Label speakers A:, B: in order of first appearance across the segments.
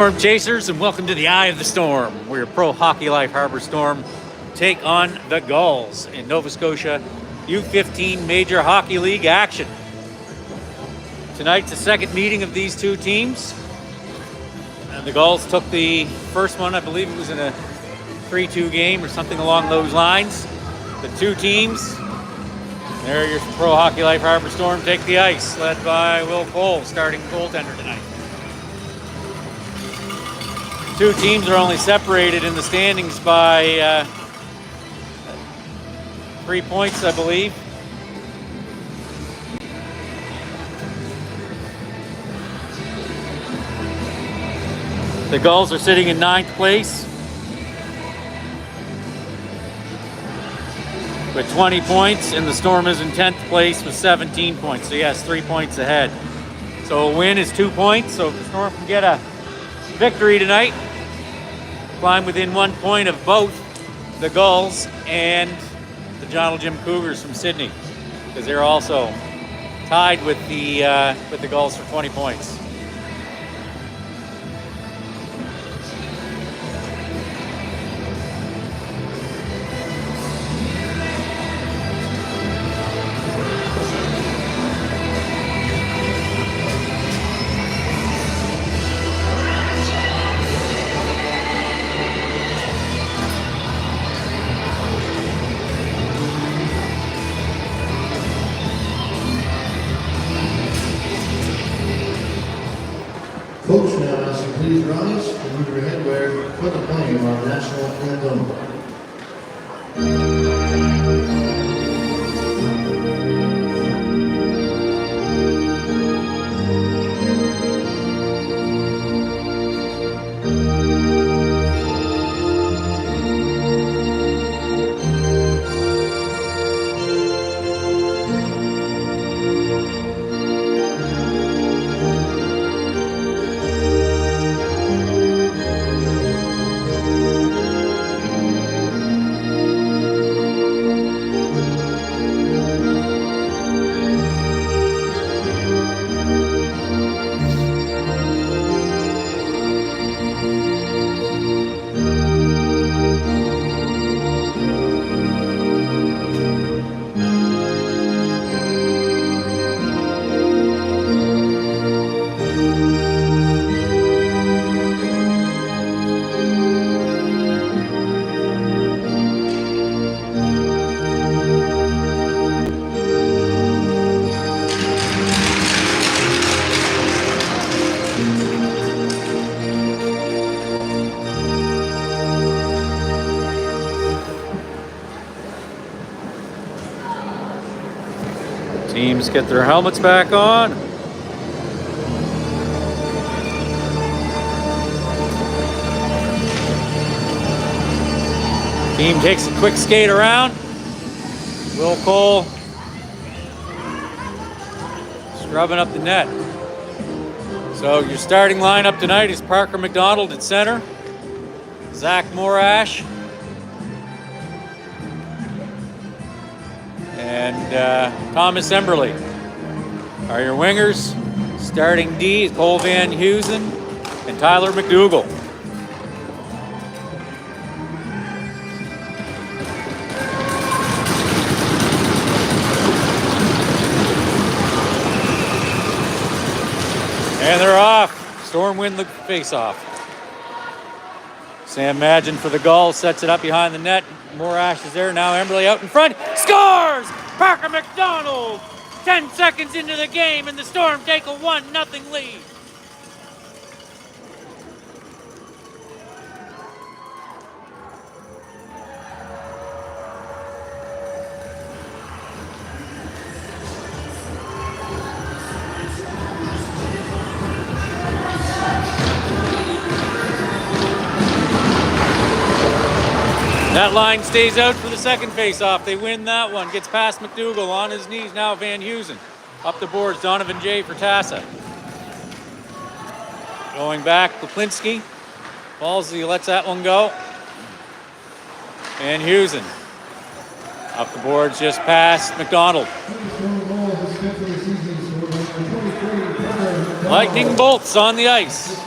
A: Storm Chasers, and welcome to the Eye of the Storm, where your Pro Hockey Life Harbour Storm take on the Gulls in Nova Scotia U15 Major Hockey League action. Tonight's the second meeting of these two teams. And the Gulls took the first one, I believe it was in a 3-2 game or something along those lines. The two teams, there your Pro Hockey Life Harbour Storm take the ice, led by Will Cole, starting goaltender tonight. Two teams are only separated in the standings by 3 points, I believe. The Gulls are sitting in 9th place with 20 points, and the Storm is in 10th place with 17 points. So yes, 3 points ahead. So a win is 2 points. So if the Storm can get a victory tonight, climb within 1 point of both the Gulls and the John L. Jim Cougars from Sydney, because they're also tied with the Gulls for 20 points.
B: Coach now asks you please rise and move your headwear for the playing of our national anthem.
A: Teams get their helmets back on. Team takes a quick skate around. Will Cole scrubbing up the net. So your starting lineup tonight is Parker McDonald at center, Zach Morash, and Thomas Emberley are your wingers. Starting D is Cole Van Heusen and Tyler McDougall. And they're off. Storm win the face-off. Sam Magin for the Gulls sets it up behind the net. Morash is there now. Emberley out in front. Scores! Parker McDonald! 10 seconds into the game, and the Storm take a 1-0 lead. That line stays out for the second face-off. They win that one. Gets past McDougall on his knees. Now Van Heusen. Up the boards, Donovan J. for Tassa. Going back, Kuplinski. Ballsy lets that one go. Van Heusen. Up the boards just past McDonald. Lightning bolts on the ice.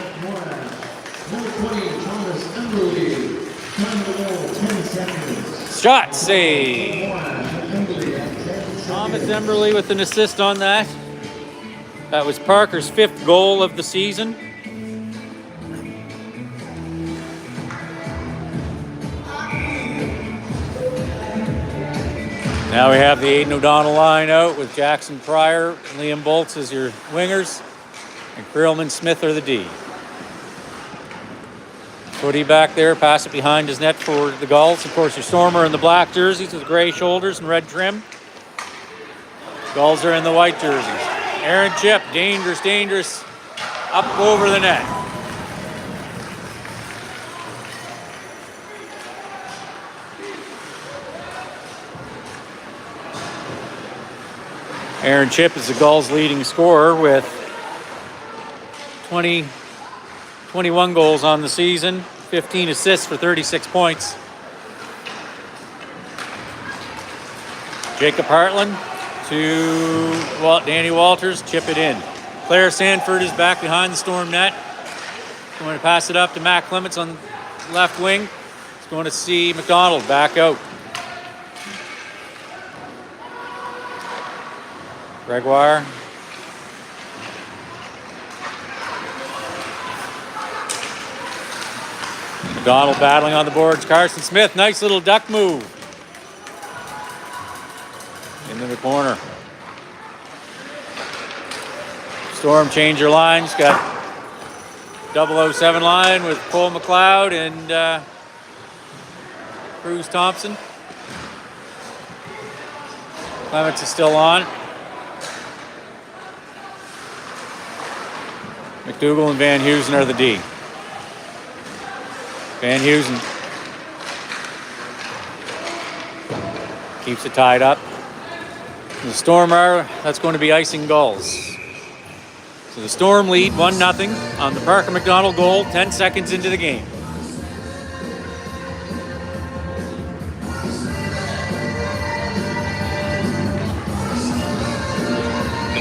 B: Jack Morris. Number 20, Thomas Emberley. Time of the goal, 10 seconds.
A: Shot save.
B: Emberley at 10 seconds.
A: Thomas Emberley with an assist on that. That was Parker's 5th goal of the season. Now we have the Aidan O'Donnell line out with Jackson Pryor and Liam Bolts as your wingers, and Creelman Smith are the D. Footy back there, pass it behind his net for the Gulls. Of course, your Stormer in the black jerseys with gray shoulders and red trim. Gulls are in the white jerseys. Aaron Chip, dangerous, up over the net. Aaron Chip is the Gulls' leading scorer with 21 goals on the season, 15 assists for 36 points. Jacob Hartland to Danny Walters, chip it in. Claire Sanford is back behind the Storm net. Going to pass it up to Matt Clements on the left wing. He's going to see McDonald back out. Gregoire. McDonald battling on the boards. Carson Smith, nice little duck move. Into the corner. Storm change your lines. Got 007 line with Cole McLeod and Cruz Thompson. Clements is still on. McDougall and Van Heusen are the D. Van Heusen keeps it tied up. The Storm are, that's going to be icing Gulls. So the Storm lead 1-0 on the Parker McDonald goal, 10 seconds into the game.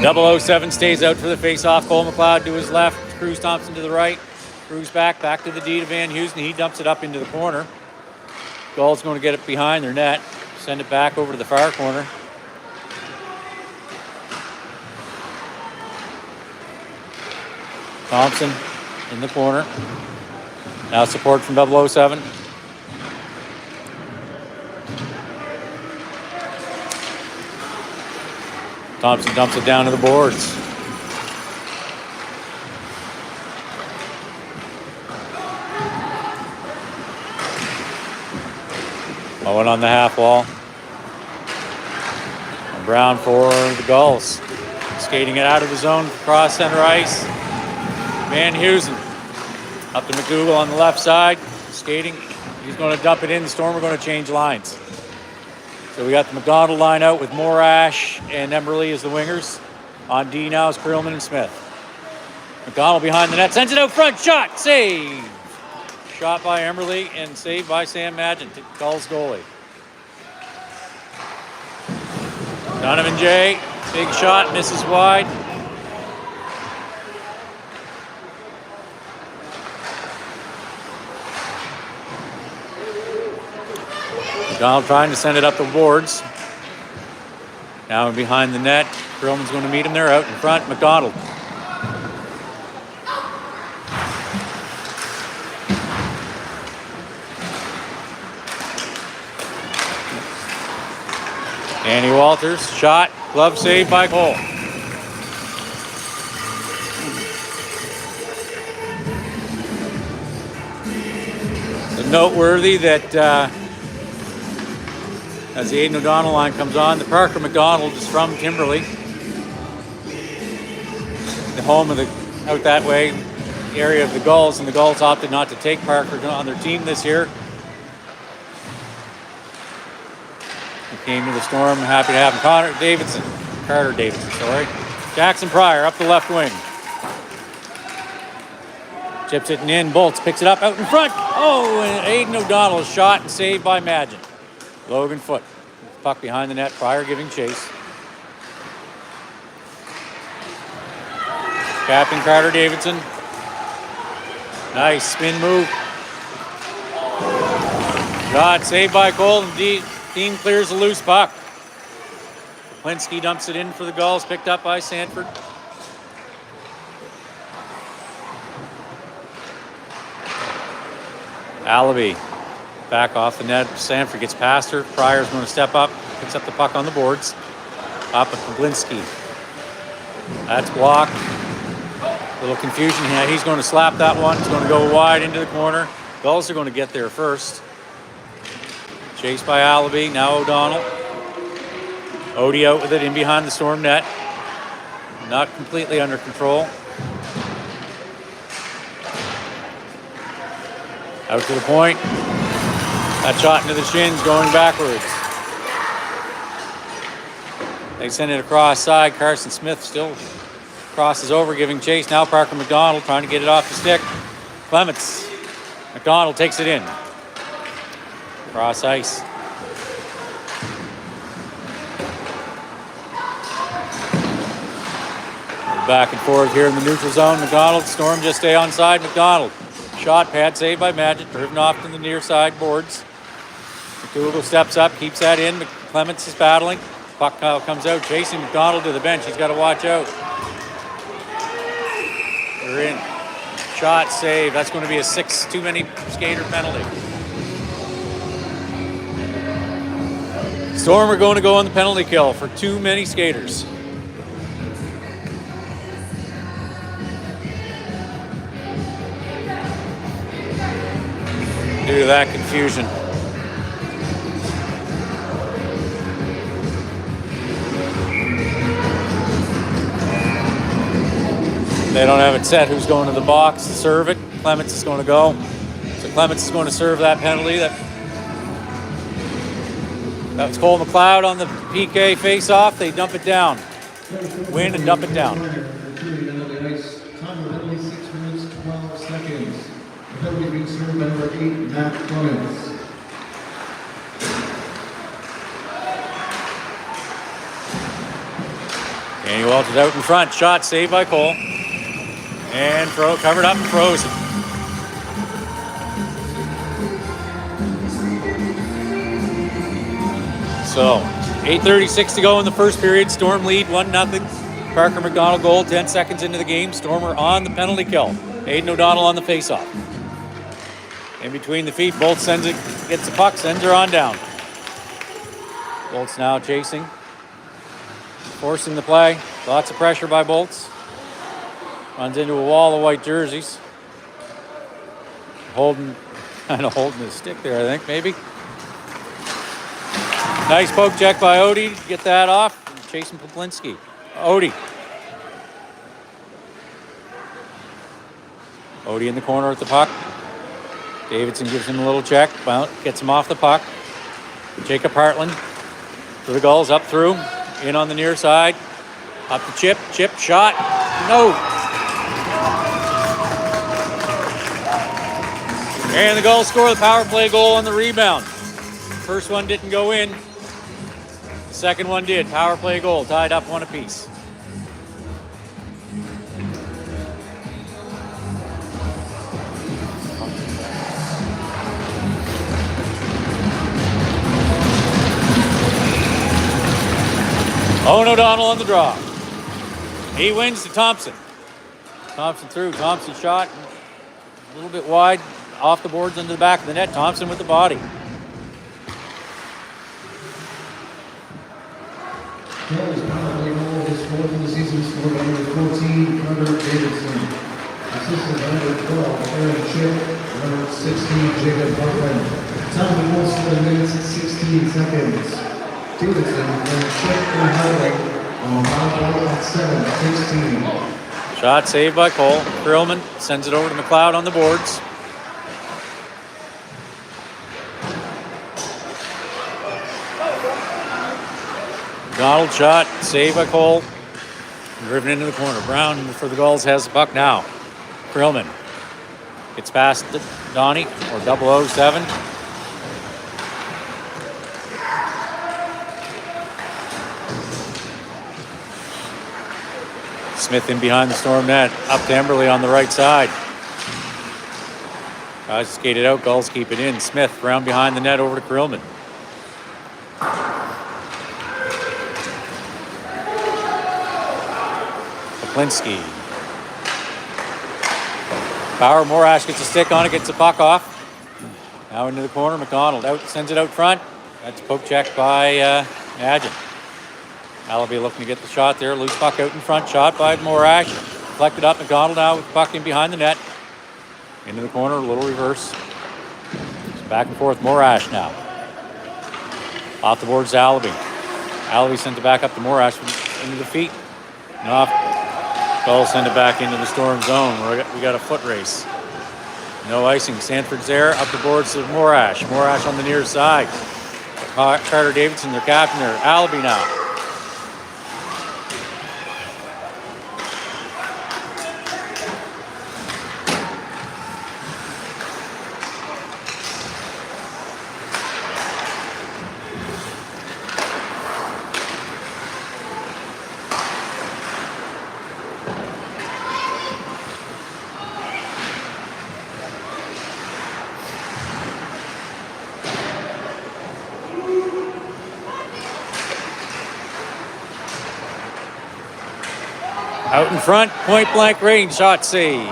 A: The 007 stays out for the face-off. Cole McLeod to his left, Cruz Thompson to the right. Cruz back to the D to Van Heusen. He dumps it up into the corner. Gulls going to get it behind their net, send it back over to the far corner. Thompson in the corner. Now support from 007. Thompson dumps it down to the boards. Owen on the half wall. And Brown for the Gulls. Skating it out of the zone across center ice. Van Heusen up to McDougall on the left side. Skating. He's going to dump it in. The Storm are going to change lines. So we got the McDonald line out with Morash and Emberley as the wingers. On D now is Creelman and Smith. McDonald behind the net, sends it out front, shot, save. Shot by Emberley and saved by Sam Madgen, Gulls goalie. Donovan J, big shot, misses wide. McDonald trying to send it up the boards. Now behind the net. Creelman's going to meet him there out in front. McDonald. Danny Walters, shot, glove save by Cole. It's noteworthy that as the Aidan O'Donnell line comes on, the Parker McDonald is from Kimberley. The home of the, out that way, the area of the Gulls, and the Gulls opted not to take Parker on their team this year. He came to the Storm, happy to have him. Carter Davidson, sorry. Jackson Pryor up the left wing. Chips it in, Bolts picks it up out in front. Oh, and Aidan O'Donnell shot and saved by Madgen. Logan Foote, puck behind the net, Pryor giving chase. Captain Carter Davidson Nice spin move. Shot saved by Cole, and team clears the loose puck. Kaplinski dumps it in for the Gulls, picked up by Sanford. Allaby back off the net. Sanford gets past her. Pryor's going to step up, picks up the puck on the boards. Up at Kaplinski. That's blocked. Little confusion here. He's going to slap that one. He's going to go wide into the corner. Gulls are going to get there first. Chased by Allaby. Now O'Donnell. Odie out with it in behind the Storm net. Not completely under control. Out to the point. That shot into the shins going backwards. They send it across side. Carson Smith still crosses over, giving chase. Now Parker McDonald trying to get it off the stick. Clements. McDonald takes it in. Cross ice. Back and forth here in the neutral zone. McDonald, Storm just stay on side. McDonald. Shot pad saved by Madgett. Driven off to the near side boards. McDougall steps up, keeps that in. Clements is battling. Puck comes out, chasing McDonald to the bench. He's got to watch out. They're in. Shot save. That's going to be a 6 too many skater penalty. Storm are going to go on the penalty kill for too many skaters. Due to that confusion. They don't have it set who's going to the box to serve it. Clements is going to go. So Clements is going to serve that penalty. That was Cole McLeod on the PK face-off. They dump it down. Win and dump it down.
B: Time of penalty 6 minutes, 12 seconds. The penalty being served by number 8, Matt Clements.
A: Danny Welch is out in front. Shot saved by Cole. And covered up and frozen. So, 8:36 to go in the first period. Storm lead 1-0. Parker McDonald goal 10 seconds into the game. Stormer on the penalty kill. Aidan O'Donnell on the faceoff. In between the feet, Bolt sends it, gets the puck, sends her on down. Bolt's now chasing. Forcing the play. Lots of pressure by Bolts. Runs into a wall of white jerseys. Kind of holding his stick there, I think, maybe. Nice poke check by Odie. Get that off. Chasing Poplinski. Odie in the corner with the puck. Davidson gives him a little check. Gets him off the puck. Jacob Hartland for the Gulls. Up through. In on the near side. Up the chip. Chip. Shot. No. And the Gulls score the power play goal on the rebound. First one didn't go in. The second one did. Power play goal. Tied up 1 apiece. Owen O'Donnell on the draw. He wins to Thompson. Thompson through. Thompson shot. A little bit wide. Off the boards into the back of the net. Thompson with the body.
B: Gulls power play goal is fourth in the season, scored by number 14, Hunter Davidson. Assisted by number 12, Aaron Chip. Number 16, Jacob Buckland. Time of the goal, 7 minutes, 16 seconds. Davidson and Chip and Highlight on power play at 7:16.
A: Shot saved by Cole. Krillman sends it over to McLeod on the boards. Donald shot, saved by Cole. Driven into the corner. Brown for the Gulls has the puck now. Krillman gets past Donnie, or 007. Smith in behind the Storm net. Up to Emberley on the right side. Tries to skate it out. Gulls keep it in. Smith round behind the net over to Krillman. Kaplinski. Power. Morash gets a stick on it. Gets the puck off. Now into the corner. McDonald out. Sends it out front. That's a poke check by Madgen. Allaby looking to get the shot there. Loose puck out in front. Shot by Morash. Deflected up. McDonald now with the puck in behind the net. Into the corner. A little reverse. Back and forth. Morash now. Off the boards to Allaby. Allaby sent it back up to Morash into the feet. And off. Gulls send it back into the Storm zone. We got a foot race. No icing. Sanford's there. Up the boards to Morash. Morash on the near side. Carter Davidson, their captain there. Allaby now. Out in front, point blank range, shot save.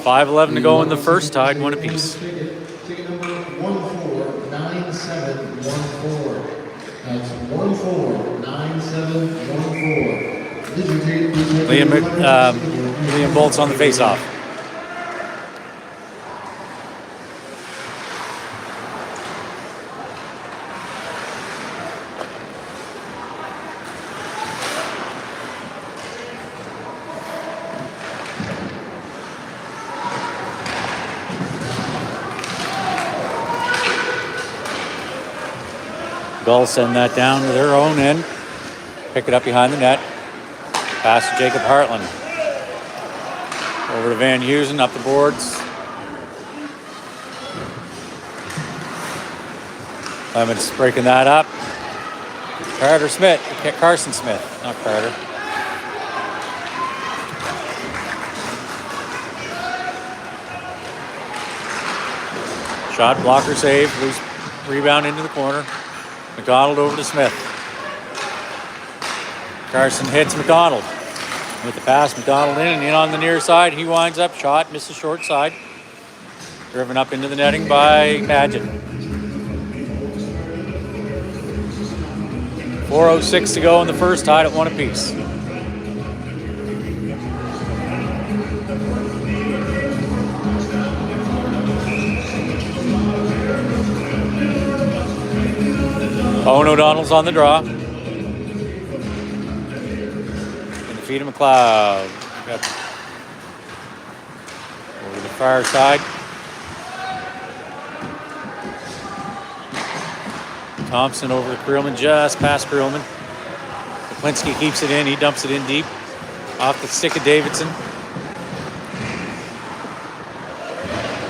A: 5:11 to go in the first, tied 1 apiece.
B: Ticket number 149714. That's 149714.
A: Liam Bolt's on the face-off. Gulls send that down to their own end. Pick it up behind the net. Pass to Jacob Hartland. Over to Van Heusen, up the boards. Clements breaking that up. Carson Smith, not Carter. Shot, blocker save, loose rebound into the corner. McDonald over to Smith. Carson hits McDonald. With the pass, McDonald in on the near side. He winds up, shot, misses short side. Driven up into the netting by Madgen. 4:06 to go in the first, tied at 1 apiece. Owen O'Donnell's on the draw. In the feet of McLeod. Over to the far side. Thompson over to Krillman, just past Krillman. Kaplinski keeps it in. He dumps it in deep. Off the stick of Davidson.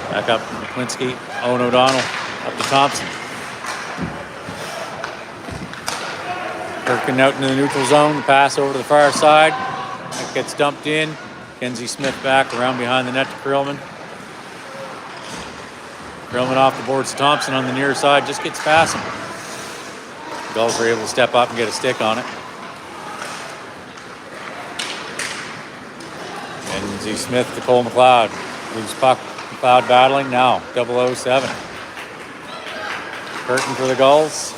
A: Back up Kaplinski. Owen O'Donnell up to Thompson. Working out into the neutral zone, the pass over to the far side. That gets dumped in. Kenzie Smith back around behind the net to Krillman. Krillman off the boards to Thompson on the near side, just gets past him. The Gulls were able to step up and get a stick on it. Kenzie Smith to Cole McLeod. Loose puck, McLeod battling now, 007. Curtin for the Gulls.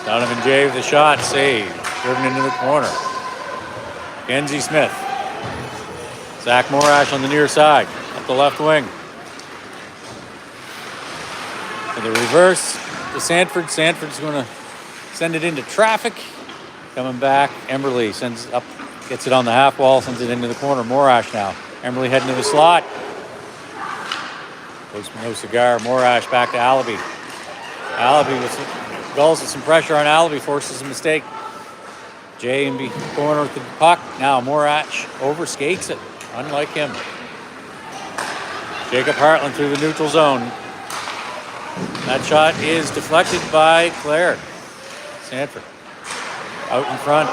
A: Donovan Jay with a shot, save, driven into the corner. Kenzie Smith. Zach Morash on the near side, up the left wing. For the reverse to Sanford. Sanford's going to send it into traffic. Coming back, Emberley sends it up, gets it on the half wall, sends it into the corner. Morash now. Emberley heading to the slot. Postman no cigar. Morash back to Allaby. Allaby with Gulls with some pressure on Allaby, forces a mistake. Jay in the corner with the puck. Now Morash overskates it, unlike him. Jacob Hartland through the neutral zone. That shot is deflected by Claire Sanford. Out in front.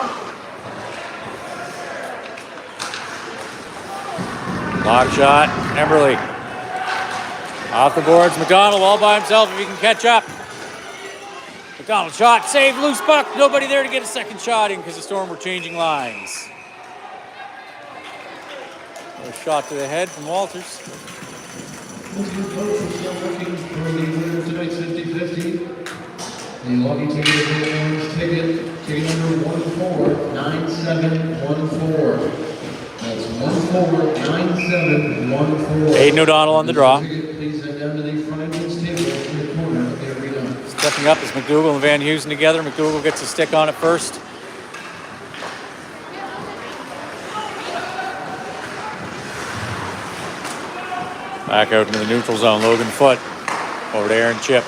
A: Block shot, Emberly. Off the boards, McDonald all by himself if he can catch up. McDonald shot, save, loose puck. Nobody there to get a second shot in because the Storm were changing lines. A shot to the head from Walters.
B: Tonight's 50-50. The Logie team is the orange ticket number 149714. That's 149714.
A: Aiden O'Donnell on the draw.
B: Please head down to the front entrance table in the corner of the arena.
A: Stepping up is McDougall and Van Heusen together. McDougall gets a stick on it first. Back out into the neutral zone. Logan Foote over to Aaron Chip.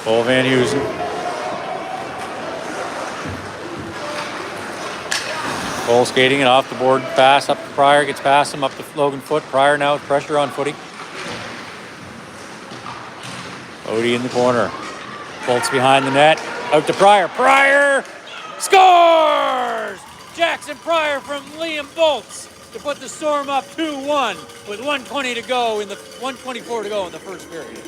A: Cole Van Heusen. Cole skating and off the board pass up to Pryor. Gets past him up to Logan Foote. Pryor now with pressure on Footy. Odie in the corner. Bolts behind the net. Out to Pryor. Pryor scores! Jackson Pryor from Liam Bolts to put the Storm up 2-1 with 1:24 to go in the first period.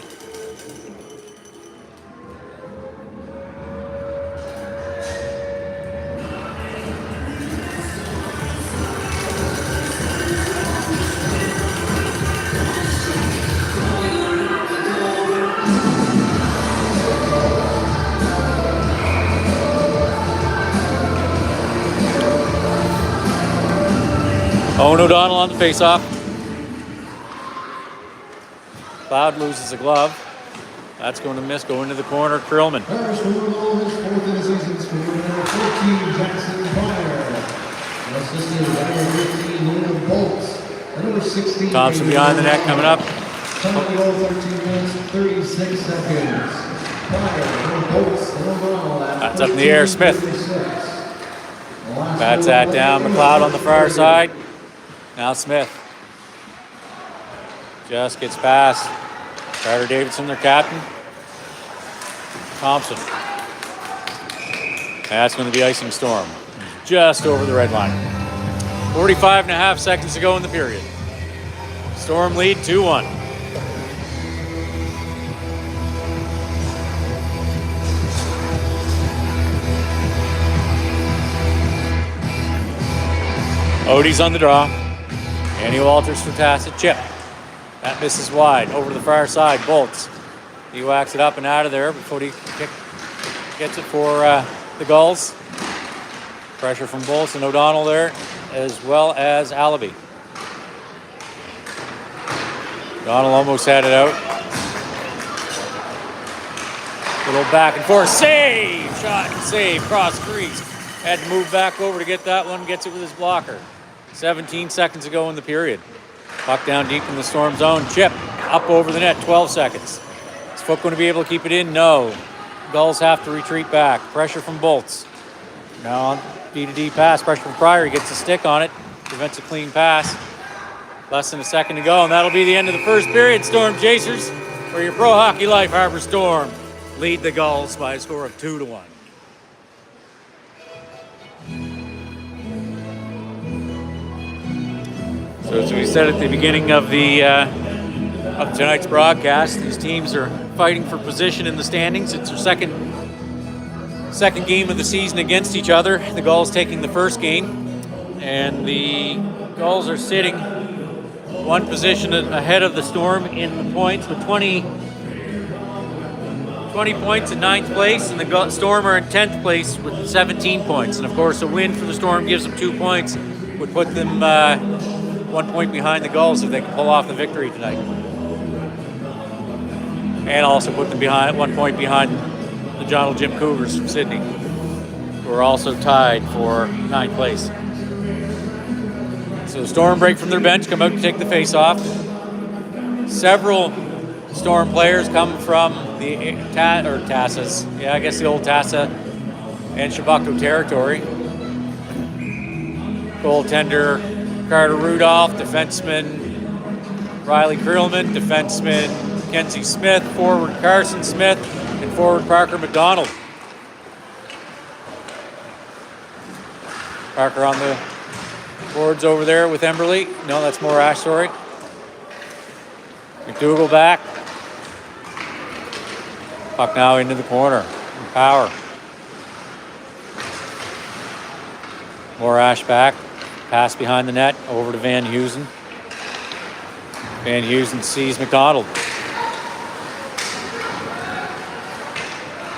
A: Owen O'Donnell on the faceoff. Cloud loses a glove. That's going to miss. Go into the corner. Krillman.
B: Harris O'Donnell, his fourth in the season, scored number 14, Jackson Pryor. Assisted number 15, Liam Bolts. Number 16.
A: Thompson behind the net coming up.
B: Time of the goal, 13 minutes, 36 seconds. Pryor, Bolts, O'Donnell.
A: That's up in the air. Smith. Bats that down. McLeod on the far side. Now Smith. Just gets past. Carter Davidson, their captain. Thompson. That's going to be icing Storm. Just over the red line. 45 and a half seconds to go in the period. Storm lead 2-1. Odie's on the draw. Andy Walters for Tassett. Chip. That misses wide. Over to the far side. Bolts. He whacks it up and out of there before he gets it for the Gulls. Pressure from Bolts and O'Donnell there, as well as Allaby. O'Donnell almost had it out. Little back and forth. Save! Shot and save. Cross crease. Had to move back over to get that one. Gets it with his blocker. 17 seconds to go in the period. Puck down deep in the Storm zone. Chip up over the net. 12 seconds. Is Foot going to be able to keep it in? No. Gulls have to retreat back. Pressure from Bolts. Now on D-to-D pass. Pressure from Pryor. He gets a stick on it. Prevents a clean pass. Less than a second to go, and that'll be the end of the first period. Storm Chasers, for your pro hockey life, Harbour Storm lead the Gulls by a score of 2-1. So as we said at the beginning of tonight's broadcast, these teams are fighting for position in the standings. It's their second game of the season against each other. The Gulls taking the first game, and the Gulls are sitting one position ahead of the Storm in the points with 20 points in 9th place, and the Storm are in 10th place with 17 points. And of course, a win for the Storm gives them 2 points, would put them 1 point behind the Gulls if they can pull off the victory tonight. And also put them 1 point behind the John Jim Cougars from Sydney, who are also tied for 9th place. So Storm break from their bench, come out to take the face-off. Several Storm players come from the Tassas. Yeah, I guess the old Tassa and Shabako territory. Goaltender Carter Rudolph, defenseman Riley Creelman, defenseman Kenzie Smith, forward Carson Smith, and forward Parker McDonald. Parker on the boards over there with Emberley. No, that's Morash, sorry. McDougall back. Puck now into the corner. Power. Morash back. Pass behind the net. Over to Van Heusen. Van Heusen sees McDonald.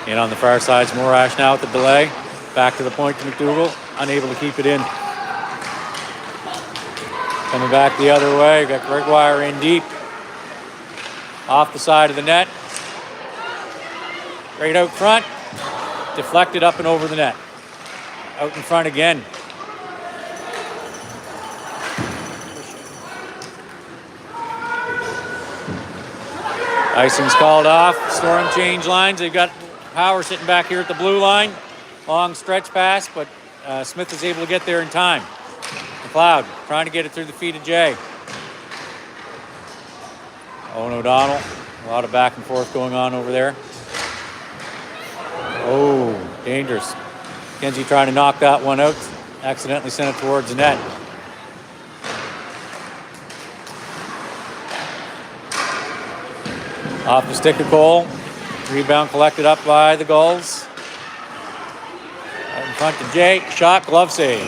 A: In on the far side's Morash now with the delay. Back to the point to McDougall. Unable to keep it in. Coming back the other way. Got Gregoire in deep. Off the side of the net. Right out front. Deflected up and over the net. Out in front again. Icing's called off. Storm change lines. They've got Power sitting back here at the blue line. Long stretch pass, but Smith is able to get there in time. McLeod trying to get it through the feet of Jay. Owen O'Donnell. A lot of back and forth going on over there. Oh, dangerous. Kenzie trying to knock that one out. Accidentally sent it towards the net. Off the stick of Cole. Rebound collected up by the Gulls. Out in front to Jay. Shot, glove save.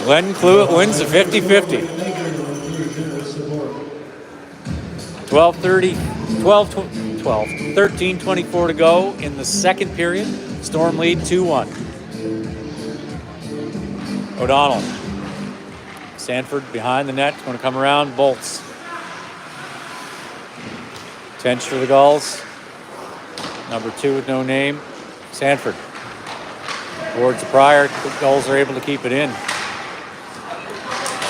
A: Glenn Cluett wins the 50-50. 13:24 to go in the second period. Storm lead 2-1. O'Donnell. Sanford behind the net. Going to come around. Bolts. Tench for the Gulls. Number 2 with no name. Sanford. Towards the Pryor. The Gulls are able to keep it in.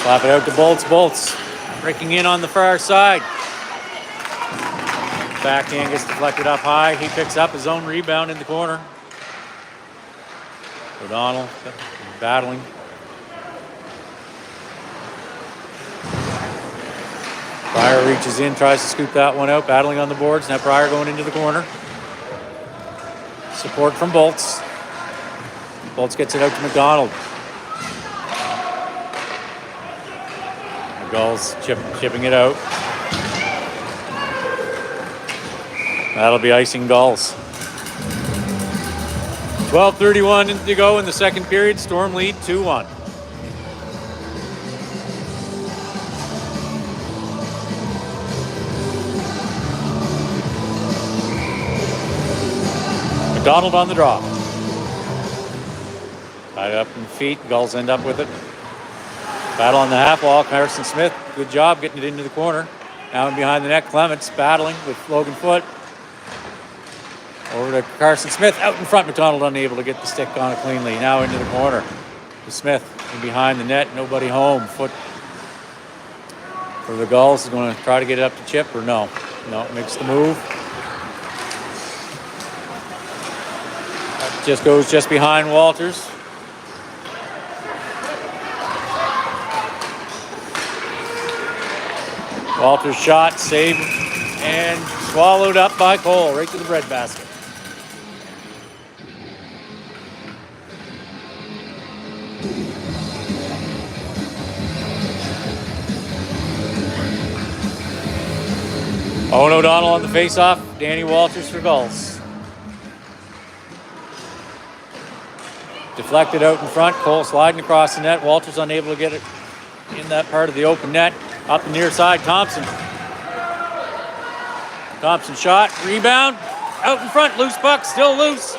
A: Slap it out to Bolts. Bolts. Breaking in on the far side. Backhand gets deflected up high. He picks up his own rebound in the corner. O'Donnell battling. Pryor reaches in, tries to scoop that one out, battling on the boards. Now Pryor going into the corner. Support from Bolts. Bolts gets it out to McDonald. The Gulls chipping it out. That'll be icing Gulls. 12:31 to go in the second period. Storm lead 2-1. McDonald on the draw. Tied up in feet. Gulls end up with it. Battle on the half wall. Carson Smith, good job getting it into the corner. Now in behind the net, Clements battling with Logan Foote. Over to Carson Smith. Out in front, McDonald unable to get the stick on it cleanly. Now into the corner to Smith. In behind the net, nobody home. Foote for the Gulls is going to try to get it up to Chip or no. No, makes the move. Just goes just behind Walters. Walters shot, saved, and swallowed up by Cole, right to the breadbasket. Owen O'Donnell on the face-off. Danny Walters for Gulls. Deflected out in front. Cole sliding across the net. Walters unable to get it in that part of the open net. Up the near side, Thompson. Thompson shot, rebound. Out in front, loose puck, still loose.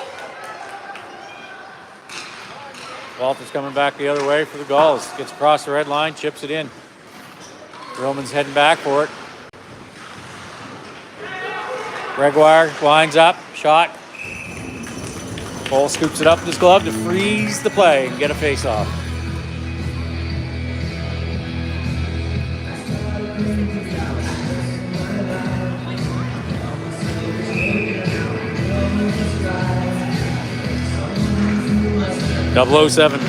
A: Walters coming back the other way for the Gulls. Gets across the red line, chips it in. Roman's heading back for it. Gregoire winds up, shot. Cole scoops it up with his glove to freeze the play and get a face-off. 007.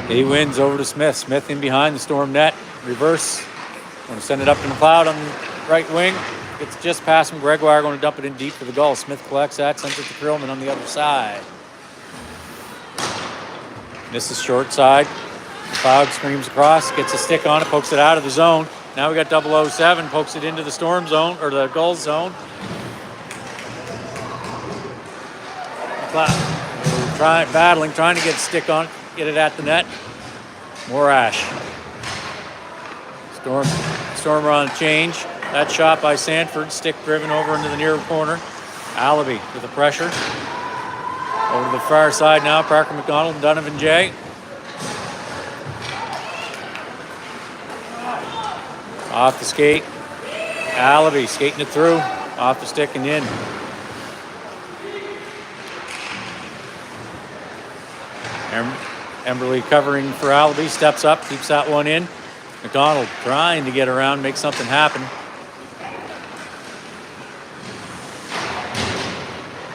A: He wins over to Smith. Smith in behind the Storm net. Reverse. Going to send it up to McLeod on the right wing. It's just past him. Gregoire going to dump it in deep for the Gulls. Smith collects that, sends it to Krillman on the other side. Misses short side. McLeod screams across, gets a stick on it, pokes it out of the zone. Now we got 007, pokes it into the Storm zone, or the Gulls zone. McLeod trying to get a stick on it, get it at the net. More Ash. Stormer on change. That shot by Sanford, stick driven over into the near corner. Allaby with the pressure. Over to the far side now, Parker McDonald and Donovan Jay. Off the skate. Allaby skating it through. Off the stick and in. Emberley covering for Allaby, steps up, keeps that one in. McDonald trying to get around, make something happen.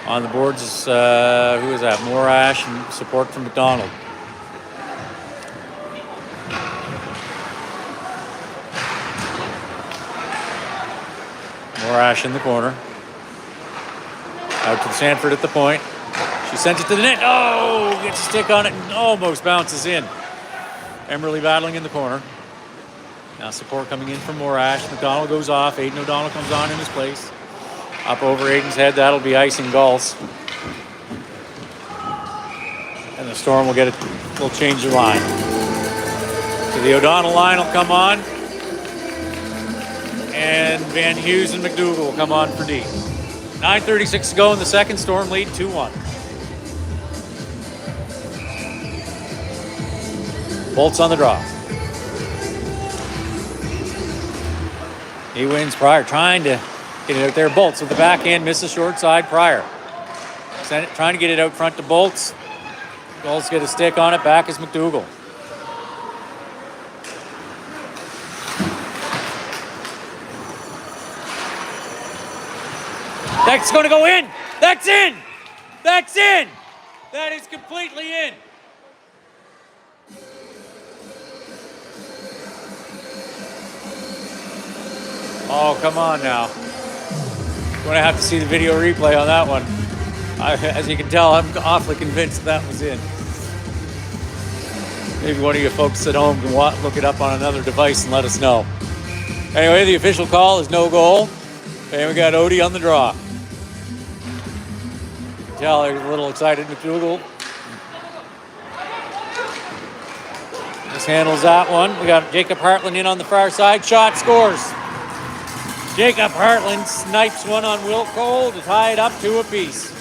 A: On the boards is, who is that? Morash and support from McDonald. Morash in the corner. Out to Sanford at the point. She sent it to the net. Oh, gets a stick on it and almost bounces in. Emberley battling in the corner. Now support coming in from Morash. McDonald goes off. Aiden O'Donnell comes on in his place. Up over Aiden's head. That'll be icing Gulls. And the Storm will get it. Will change the line. So the O'Donnell line will come on. And Van Hughes and McDougall will come on for D. 9:36 to go in the second. Storm lead 2-1. Bolts on the draw. He wins. Pryor trying to get it out there. Bolts with the backhand, misses short side. Pryor trying to get it out front to Bolts. Gulls get a stick on it. Back is McDougall. That's going to go in. That's in. That's in. That is completely in. Oh, come on now. Going to have to see the video replay on that one. As you can tell, I'm awfully convinced that was in. Maybe one of you folks at home can look it up on another device and let us know. Anyway, the official call is no goal. And we got Odie on the draw. You can tell they're a little excited. McDougall just handles that one. We got Jacob Hartland in on the far side. Shot, scores. Jacob Hartland snipes one on Will Cole to tie it up 2 apiece.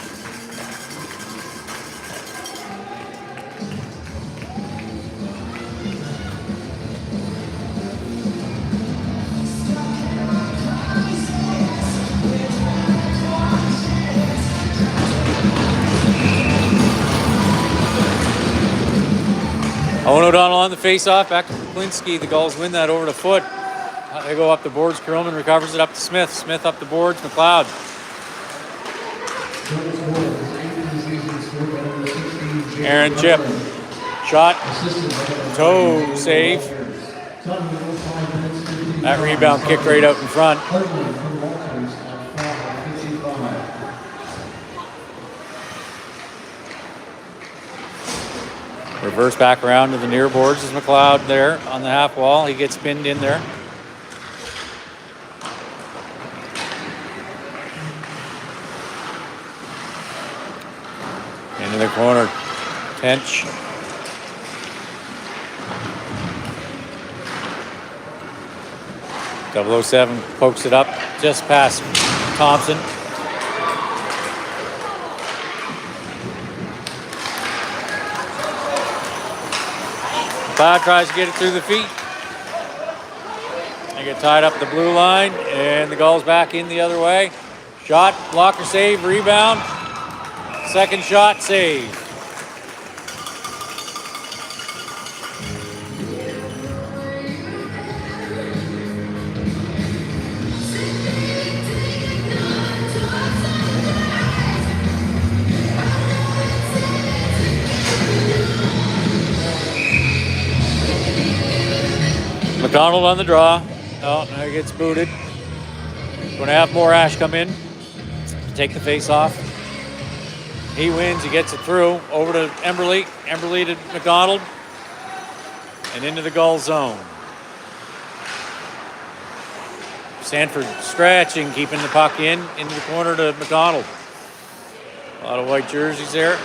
A: Owen O'Donnell on the face-off, back to Kuklinski. The Gulls win that over the foot. They go up the boards. Krillman recovers it up to Smith. Smith up the boards. McLeod. Aaron Chip. Shot. Toe save. That rebound kicked right out in front. Reverse back around to the near boards is McLeod there on the half wall. He gets pinned in there. Into the corner. Tench. .007 pokes it up just past Thompson. McLeod tries to get it through the feet. They get tied up the blue line, and the Gulls back in the other way. Shot, blocker save, rebound. Second shot, save. McDonald on the draw. Oh, now he gets booted. Going to have more Ash come in to take the face off. He wins. He gets it through. Over to Emberley. Emberley to McDonald. And into the Gulls zone. Sanford stretching, keeping the puck into the corner to McDonald. A lot of white jerseys there.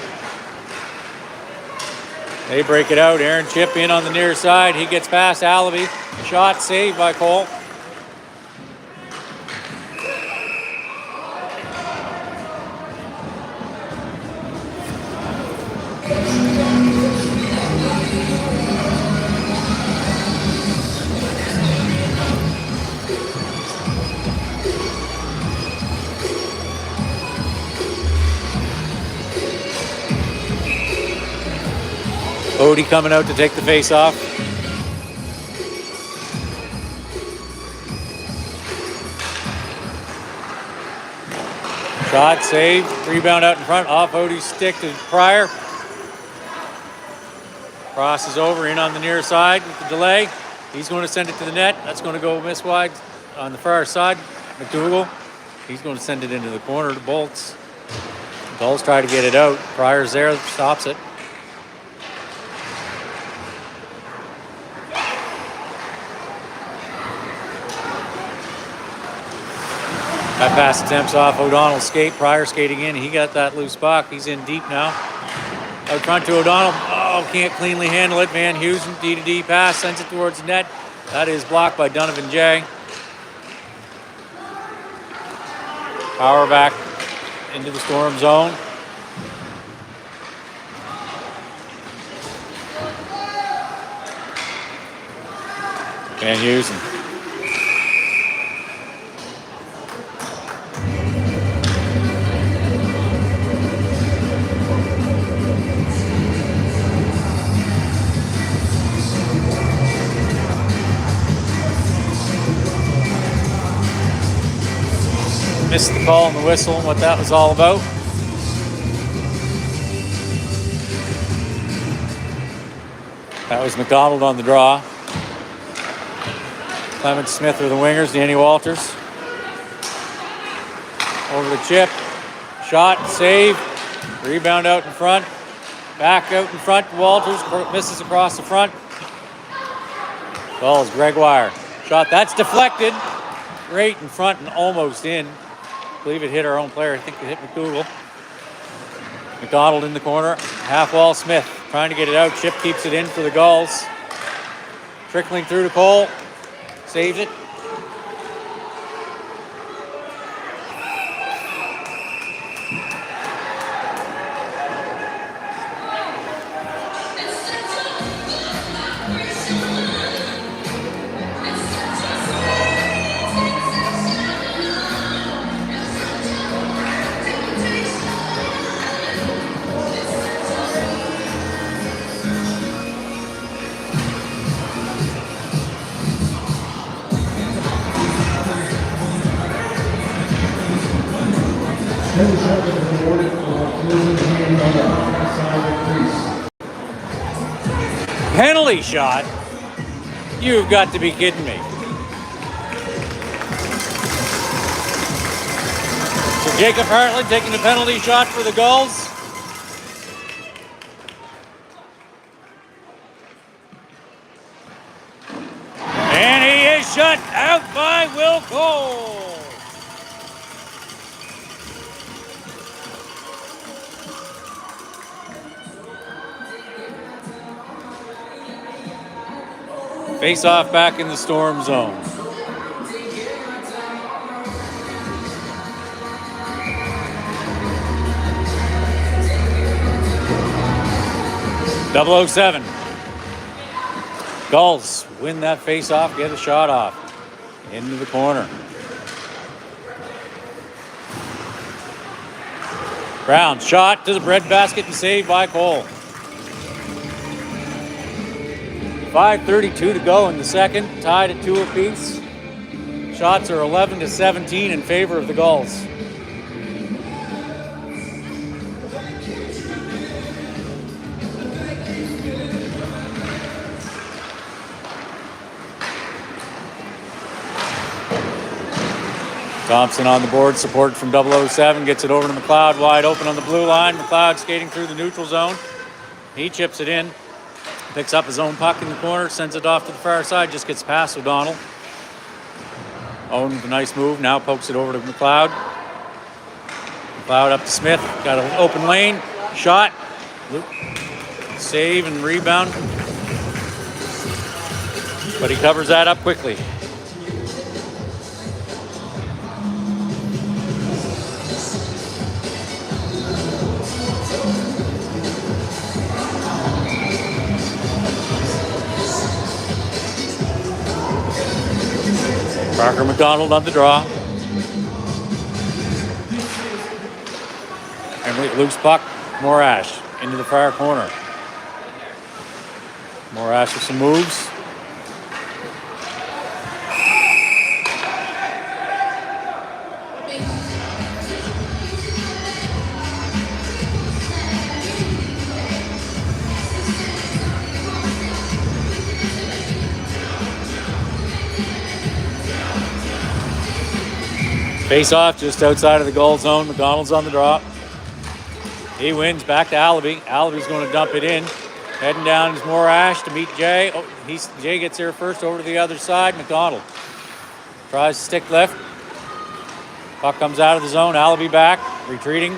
A: They break it out. Aaron Chip in on the near side. He gets past Allaby. Shot saved by Cole. Odie coming out to take the face off. Shot saved. Rebound out in front. Off Odie's stick to Pryor. Crosses over in on the near side with the delay. He's going to send it to the net. That's going to go miss wide on the far side. McDougall. He's going to send it into the corner to Bolts. Gulls try to get it out. Pryor's there. Stops it. That pass attempts off O'Donnell's skate. Pryor skating in. He got that loose puck. He's in deep now. Out front to O'Donnell. Oh, can't cleanly handle it. Van Heusen, D-to-D pass, sends it towards the net. That is blocked by Donovan J. Power back into the Storm zone. Van Heusen. Missed the call and the whistle and what that was all about. That was McDonald on the draw. Clement Smith are the wingers, Danny Walters. Over the Chip. Shot, save. Rebound out in front. Back out in front. Walters misses across the front. Gulls, Gregoire. Shot, that's deflected. Right in front and almost in. I believe it hit our own player. I think it hit McDougall. McDonald in the corner. Half wall Smith trying to get it out. Chip keeps it in for the Gulls. Trickling through to Cole. Saves it. Penalty shot? You've got to be kidding me. So Jacob Hartland taking the penalty shot for the Gulls. And he is shut out by Will Cole. Face off back in the Storm zone. .007. Gulls win that face off, get a shot off. Into the corner. Brown shot to the breadbasket and saved by Cole. 5:32 to go in the second, tied at 2 apiece. Shots are 11-17 in favor of the Gulls. Thompson on the board, support from 007, gets it over to McLeod, wide open on the blue line. McLeod skating through the neutral zone. He chips it in, picks up his own puck in the corner, sends it off to the far side, just gets past O'Donnell. Owen with a nice move, now pokes it over to McLeod. McLeod up to Smith, got an open lane, shot, save and rebound. But he covers that up quickly. Parker McDonald on the draw. And loose puck, Morash into the far corner. Morash with some moves. Face off just outside of the goal zone. McDonald's on the drop. He wins back to Allaby. Allaby's going to dump it in. Heading down is Morash to meet Jay. Oh, Jay gets here first over to the other side. McDonald tries to stick left. Puck comes out of the zone. Allaby back, retreating.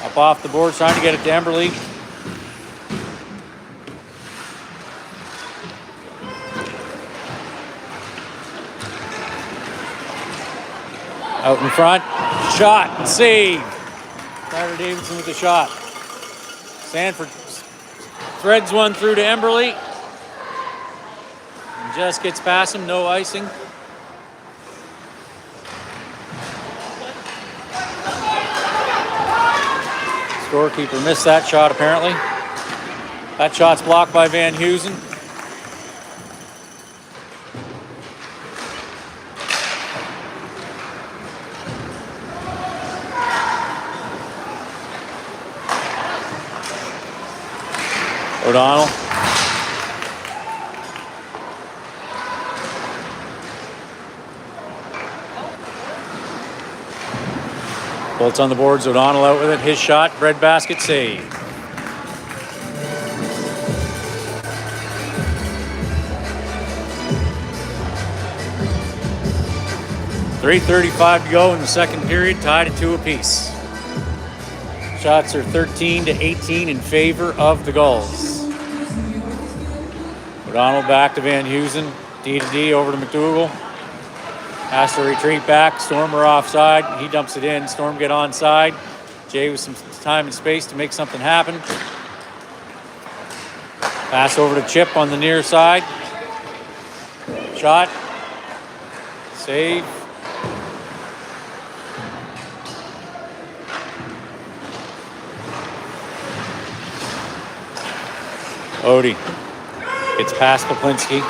A: Up off the board, trying to get it to Emberley. Out in front, shot and save. Tyler Davidson with the shot. Sanford threads one through to Emberley. And just gets past him, no icing. Scorekeeper missed that shot apparently. That shot's blocked by Van Heusen. O'Donnell. Bolts on the boards. O'Donnell out with it. His shot. Breadbasket save. .335 to go in the second period. Tied at 2 apiece. Shots are 13-18 in favor of the Gulls. O'Donnell back to Van Heusen. D to D over to McDougall. Has to retreat back. Stormer offside. He dumps it in. Storm get onside. Jay with some time and space to make something happen. Pass over to Chip on the near side. Shot. Save. Odie. It's past Poplinski.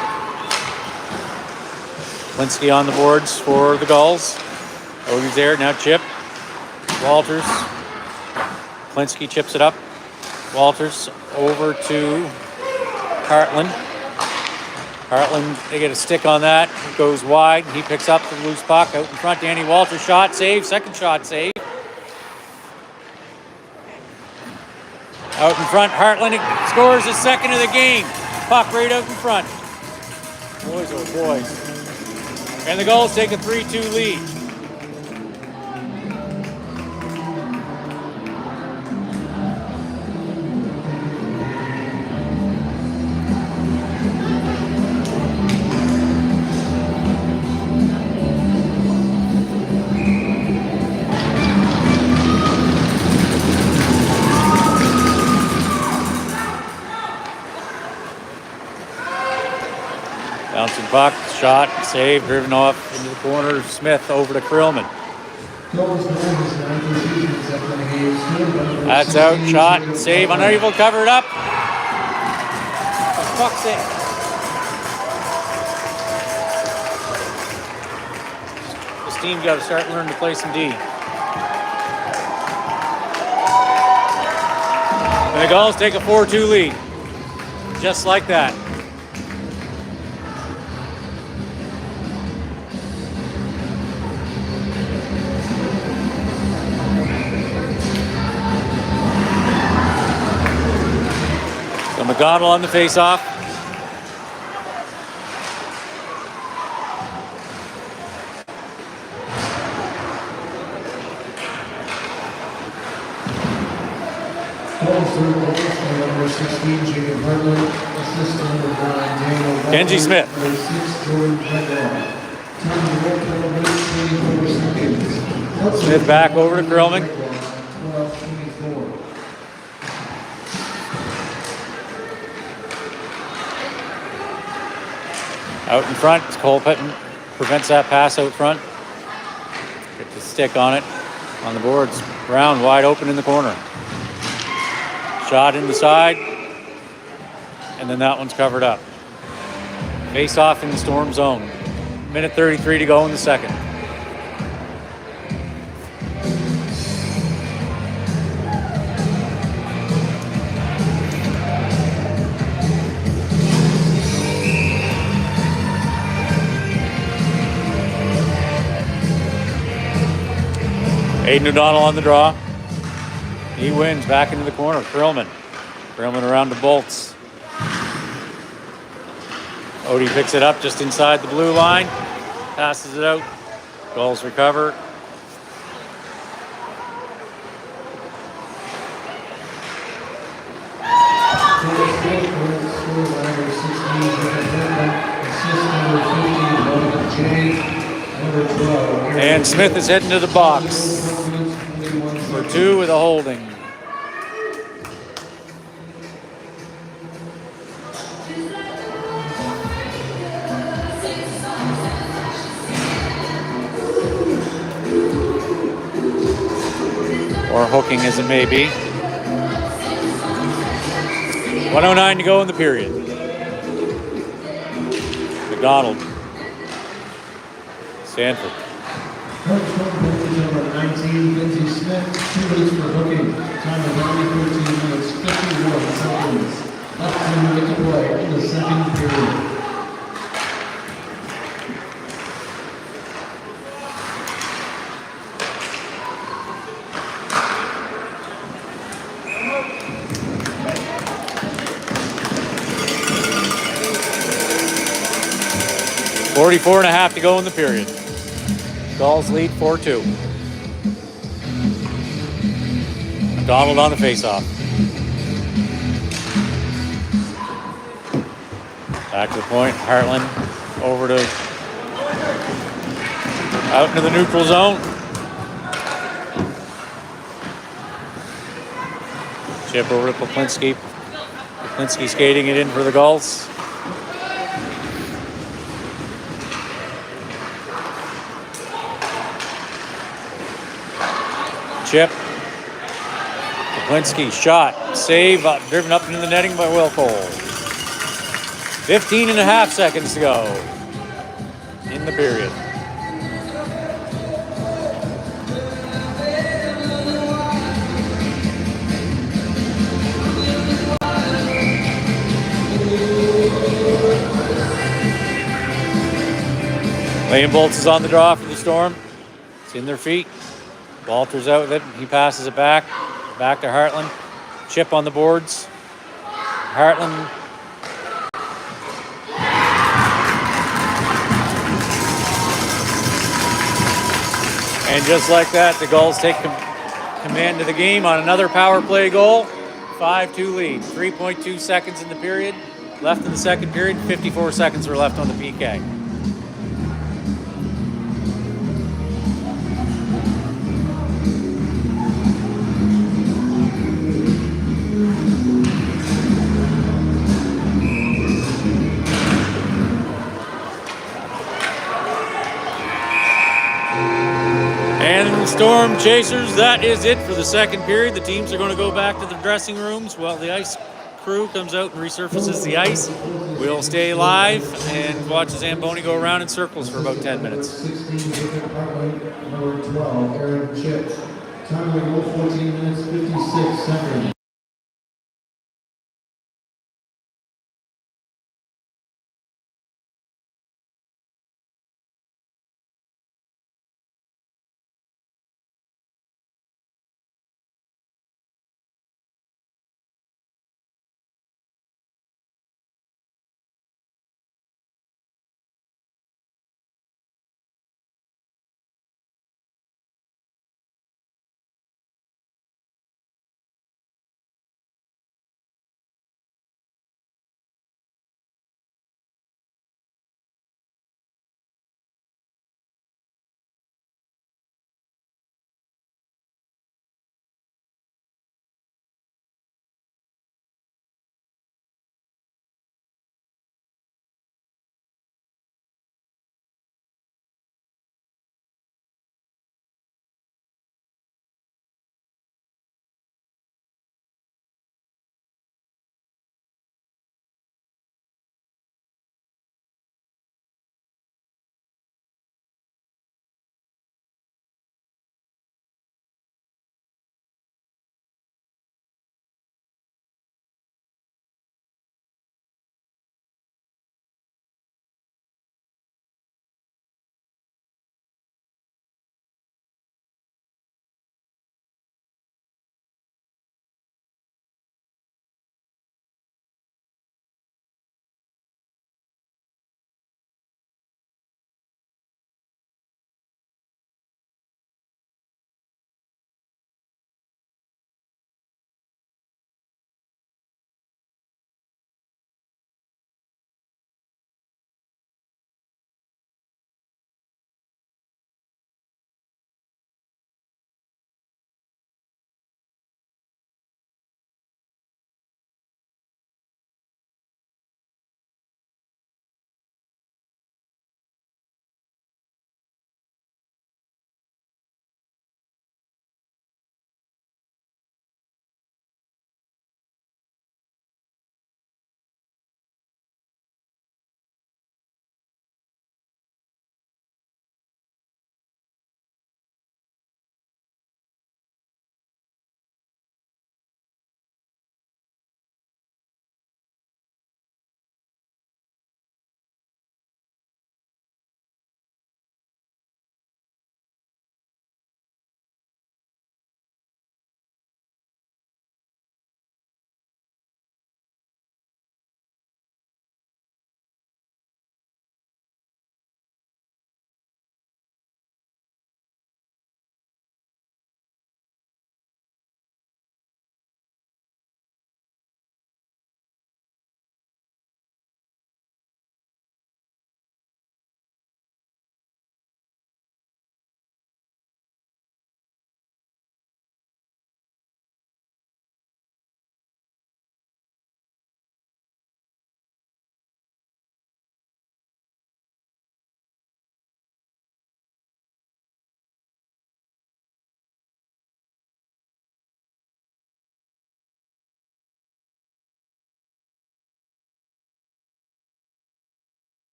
A: Poplinski on the boards for the Gulls. Odie's there, now Chip. Walters. Poplinski chips it up. Walters over to Hartland. Hartland, they get a stick on that. It goes wide. He picks up the loose puck out in front. Danny Walters shot, save. Second shot, save. Out in front, Hartland scores his second of the game. Puck right out in front. Boys, oh boys. And the Gulls take a 3-2 lead. Bouncing puck, shot, save, driven off into the corner. Smith over to Krillman. That's out, shot, save, unable to cover it up. For fuck's sake. This team's got to start learning to play some D. And the Gulls take a 4-2 lead. Just like that. McDonald on the face-off.
B: Gulls third goal from number 16, Jacob Hartman. Assist to number 9, Daniel Baldwin.
A: Kenji Smith.
B: Number 6, Jordan Redlaw. Time to roll call, 24 seconds.
A: Smith back over to Krillman.
B: 12-24.
A: Out in front, Cole Pitton prevents that pass out front. Get the stick on it. On the boards. Brown wide open in the corner. Shot in the side. And then that one's covered up. Face off in the Storm zone. Minute 33 to go in the second. Aiden O'Donnell on the draw. He wins back into the corner. Krillman around to Bolts. Odie picks it up just inside the blue line. Passes it out. Gulls recover. And Smith is heading to the box for 2 with a holding. Or hooking as it may be. 1:09 to go in the period. McDonald. Stanford.
B: Number 19, Lindsay Smith, 2 minutes for hooking. Time of 13 minutes, 51 seconds. Up to minute to play in the second period.
A: .44 and a half to go in the period. Gulls lead 4-2. McDonald on the faceoff. Back to the point. Hartland over to out into the neutral zone. Chip over to Poplinski. Poplinski skating it in for the Gulls. Chip. Poplinski shot. Save. Driven up into the netting by Will Cole. 15 and a half seconds to go in the period. Liam Bolts is on the draw for the Storm. It's in their feet. Walter's out with it. He passes it back. Back to Hartland. Chip on the boards. Hartland. And just like that, the Gulls take command of the game on another power play goal. 5-2 lead. 3.2 seconds in the period. Left in the second period. 54 seconds are left on the PK. And Storm Chasers, that is it for the second period. The teams are going to go back to the dressing rooms while the ice crew comes out and resurfaces the ice. We'll stay live and watch Zamboni go around in circles for about 10 minutes.
B: 16, number 12, Aaron Chip. Time of the goal, 14 minutes, 56 seconds.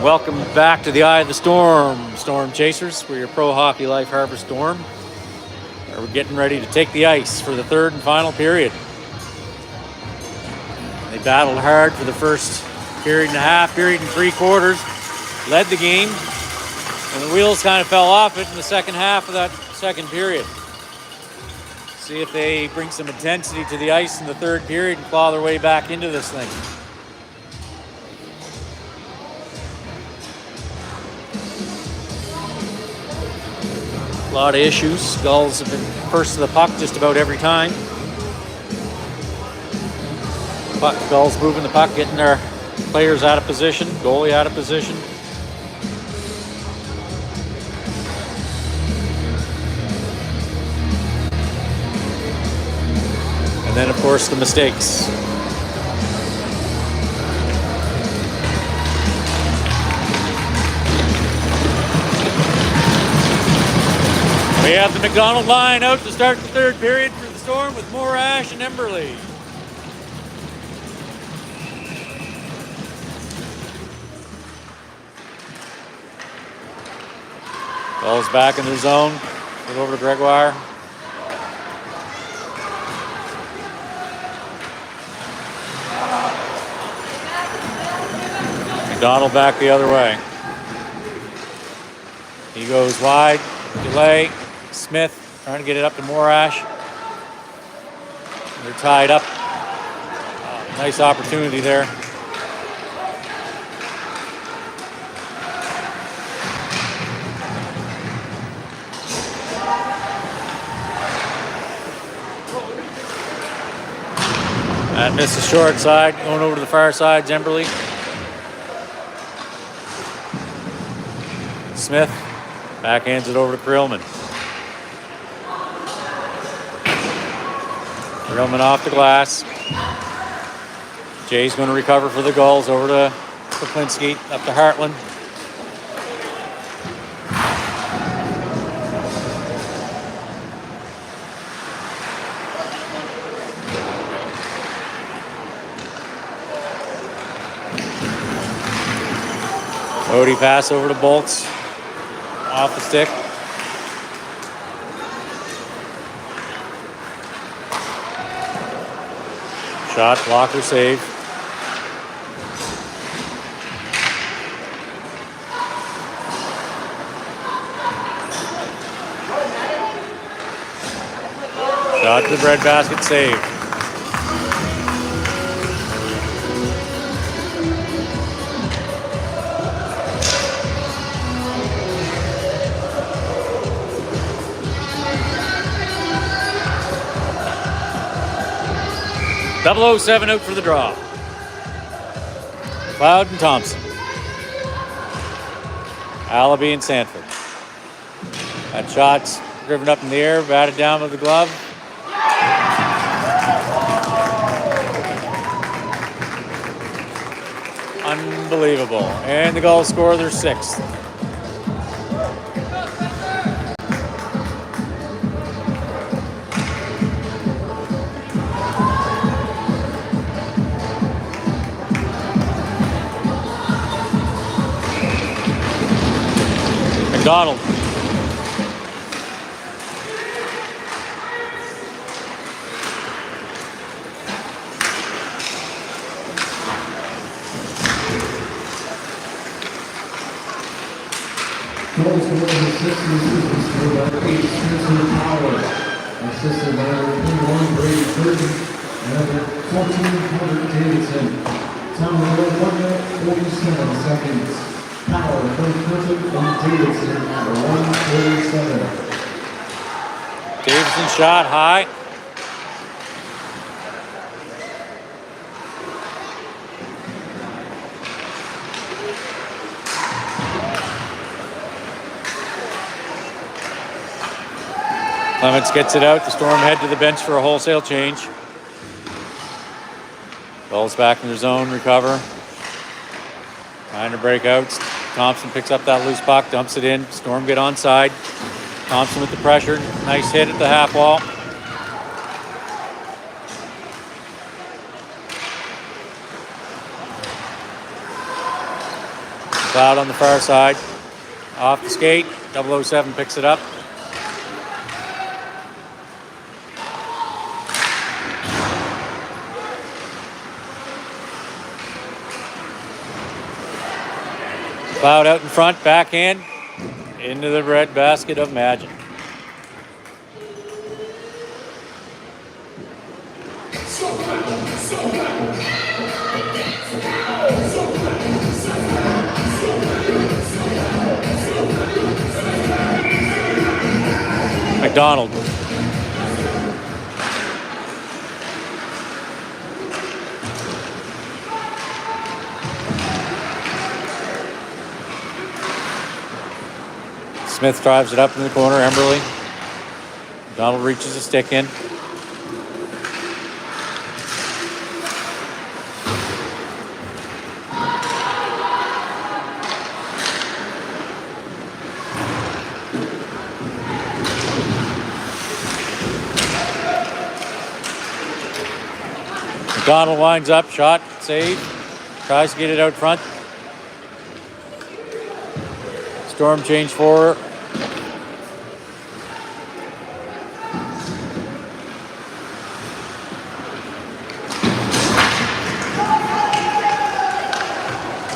A: Welcome back to the Eye of the Storm, Storm Chasers. We're your Pro Hockey Life Harbour Storm. We're getting ready to take the ice for the third and final period. They battled hard for the first period and a half, period and three quarters, led the game, and the wheels kind of fell off it in the second half of that second period. See if they bring some intensity to the ice in the third period and claw their way back into this thing. A lot of issues. Gulls have been first to the puck just about every time. Gulls moving the puck, getting their players out of position, goalie out of position. And then, of course, the mistakes. We have the McDonald line out to start the third period for the Storm with Morash and Emberley. Ball's back in their zone. Move over to Gregoire. McDonald back the other way. He goes wide. Delay. Smith trying to get it up to Morash. They're tied up. Nice opportunity there. That missed the short side. Going over to the far side, Emberley. Smith backhands it over to Krillman. Krillman off the glass. Jay's going to recover for the Gulls. Over to Koplinski, up to Hartland. Odie pass over to Bolts. Off the stick. Shot, blocker, save. Shot to the breadbasket, save. .007 out for the draw. Cloud and Thompson. Allaby and Sanford. That shot's driven up in the air, batted down with the glove. Unbelievable. And the Gulls score their sixth. McDonald.
B: Gulls scored the sixth in the season, scored by Pete Spencer Power. Assisted by number 1 Brady Burton and number 14 Hunter Davidson. Time number 1 minute 47 seconds. Power, Burton, and Davidson at 1:47.
A: Davidson shot high. Clements gets it out. The Storm head to the bench for a wholesale change. Gulls back in their zone, recover. Trying to break out. Thompson picks up that loose puck, dumps it in. Storm get onside. Thompson with the pressure. Nice hit at the half wall. Cloud on the far side. Off the skate. 007 picks it up. Cloud out in front, backhand, into the red basket of Magic. McDonald. Smith drives it up in the corner, Emberley. Donald reaches a stick in. McDonald winds up, shot, save, tries to get it out front. Storm change forward.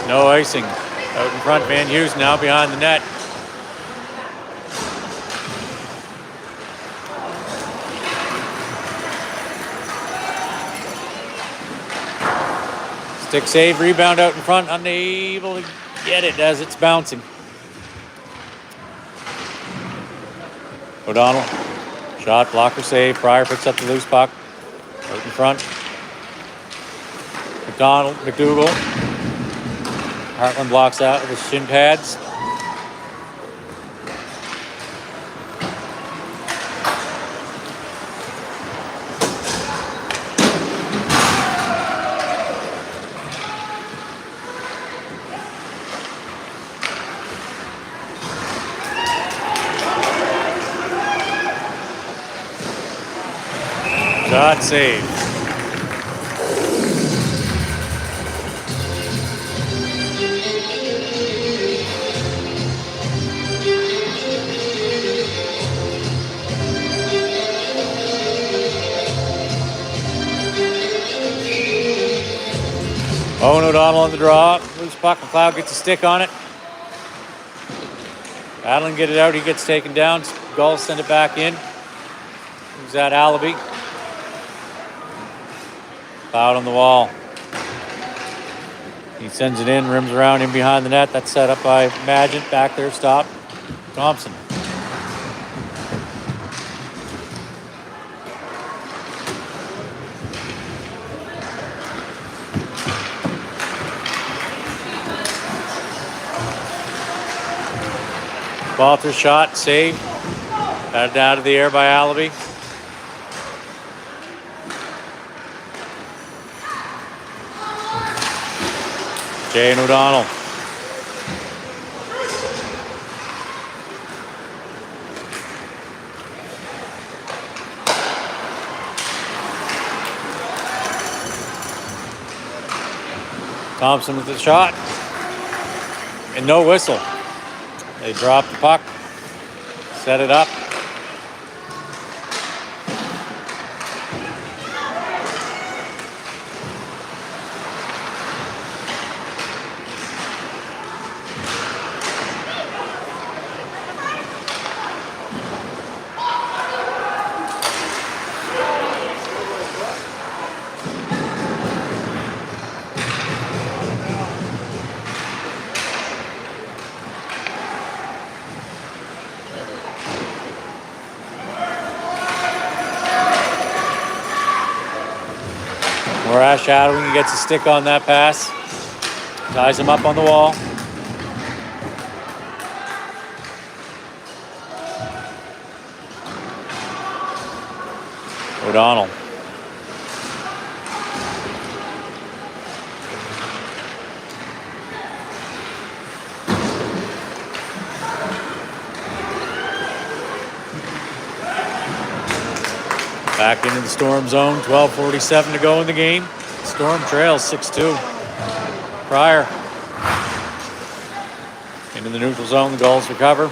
A: No icing. Out in front, Van Heusen now behind the net. Stick save, rebound out in front, unable to get it as it's bouncing. O'Donnell, shot, blocker save. Pryor picks up the loose puck. Out in front. McDougal. Hartland blocks out with his shin pads. Shot save. Owen O'Donnell on the draw. Loose puck. McLeod gets a stick on it. Adeline get it out. He gets taken down. Gulls send it back in. Who's that? Allaby. Cloud on the wall. He sends it in, rims around in behind the net. That's set up by Magent. Back there, stop. Thompson. Balter shot, save. Batted out of the air by Allaby. Jay and O'Donnell. Thompson with the shot. And no whistle. They drop the puck. Set it up. Morash shadowing, he gets a stick on that pass. Ties him up on the wall. O'Donnell. Back into the Storm zone, 12:47 to go in the game. Storm trails 6-2. Pryor. the neutral zone. The Gulls recover.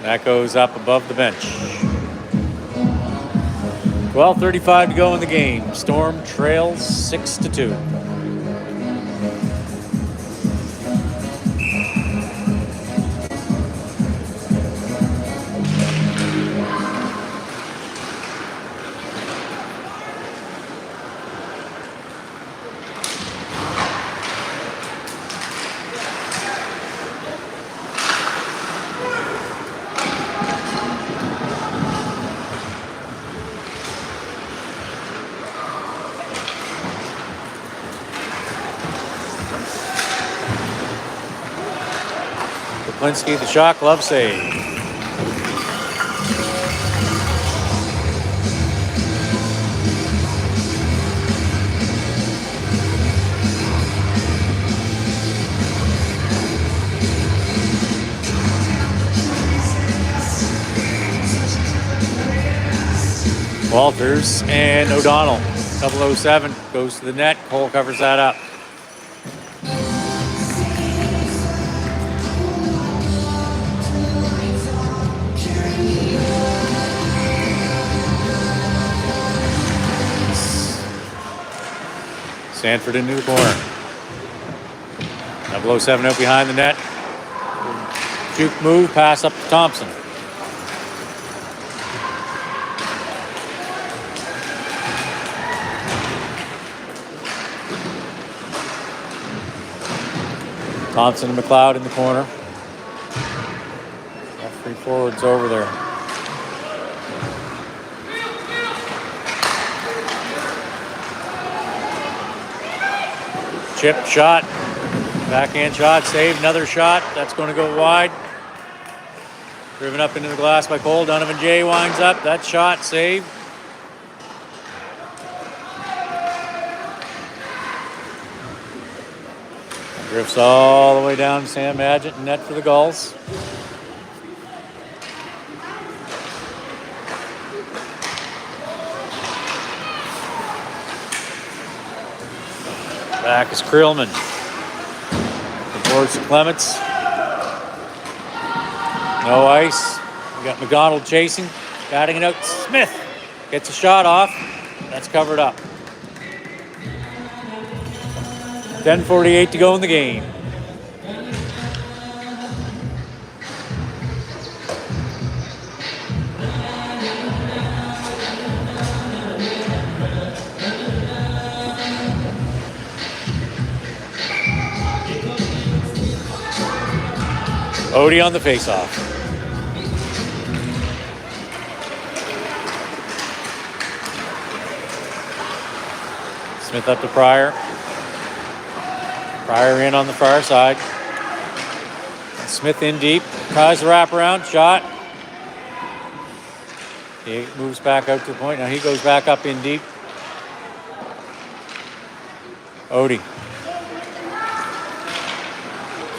A: That goes up above the bench. 12:35 to go in the game. Storm trails 6-2. Linsky, the shot, glove save. Walters and O'Donnell. 007 goes to the net. Cole covers that up. Sanford into the corner. 007 out behind the net. Juke move, pass up to Thompson. Thompson and McLeod in the corner. Got 3 forwards over there. Chip shot, backhand shot, saved, another shot. That's going to go wide. Driven up into the glass by Cole. Donovan J winds up. That shot saved. Drifts all the way down to Sam Madgett, net for the Gulls. Back is Krillman. The boards to Clements. No ice. We got McDonald chasing. Batting it out. Smith gets a shot off. That's covered up. 10:48 to go in the game. Odie on the faceoff. Smith up to Pryor. Pryor in on the far side. Smith in deep. Tries the wraparound. Shot. He moves back out to the point. Now he goes back up in deep. Odie.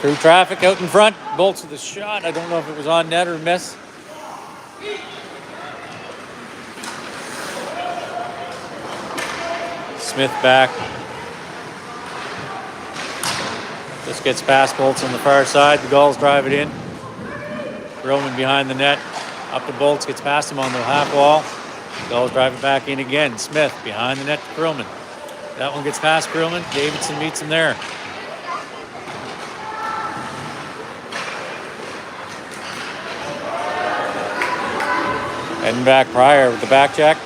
A: Through traffic out in front. Bolts with the shot. I don't know if it was on net or miss. Smith back. Just gets past Bolts on the far side. The Gulls drive it in. Roman behind the net. Up to Bolts. Gets past him on the half wall. Gulls drive it back in again. Smith behind the net to Krillman. That one gets past Krillman. Davidson meets him there. Heading back Pryor with the back check.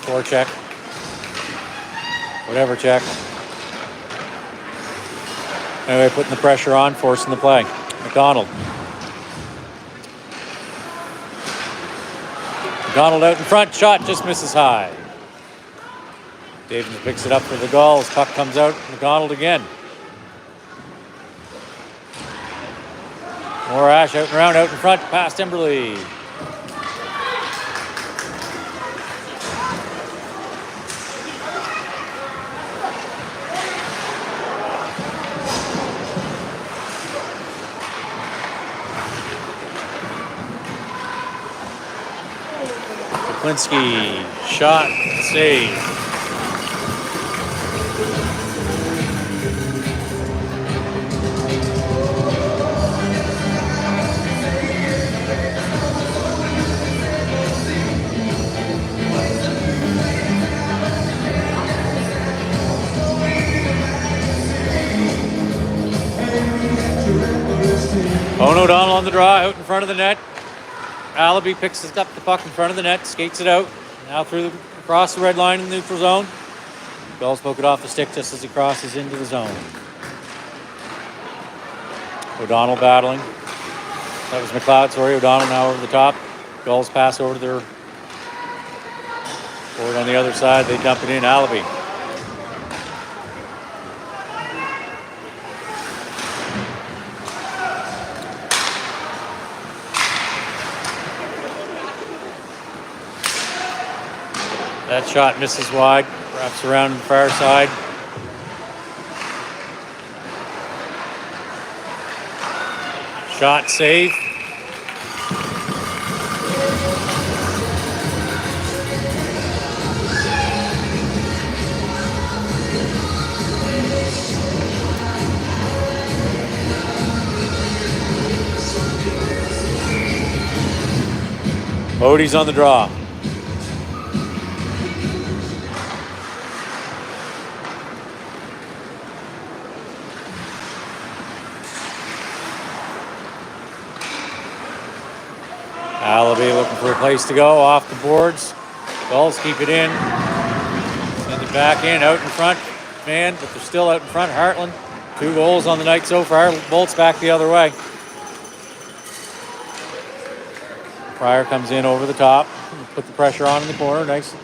A: Forecheck. Whatever check. Anyway, putting the pressure on, forcing the play. McDonald. McDonald out in front. Shot just misses high. Davis picks it up for the Gulls. Puck comes out. McDonald again. More Ash out and around, out in front. Past Timberley. Linsky, shot, save. Owen O'Donnell on the draw, out in front of the net. Allaby picks up the puck in front of the net, skates it out. Now across the red line in the neutral zone. Gulls poke it off the stick just as he crosses into the zone. O'Donnell battling. That was McLeod, sorry. O'Donnell now over the top. Gulls pass over to their forward on the other side. They dump it in. Allaby. That shot misses wide. Wraps around the far side. Shot save. Odie's on the draw. Allaby looking for a place to go, off the boards. Gulls keep it in. Send it back in, out in front. Man, but they're still out in front. Heartland, 2 goals on the night so far. Bolts back the other way. Pryor comes in over the top. Put the pressure on in the corner. Nice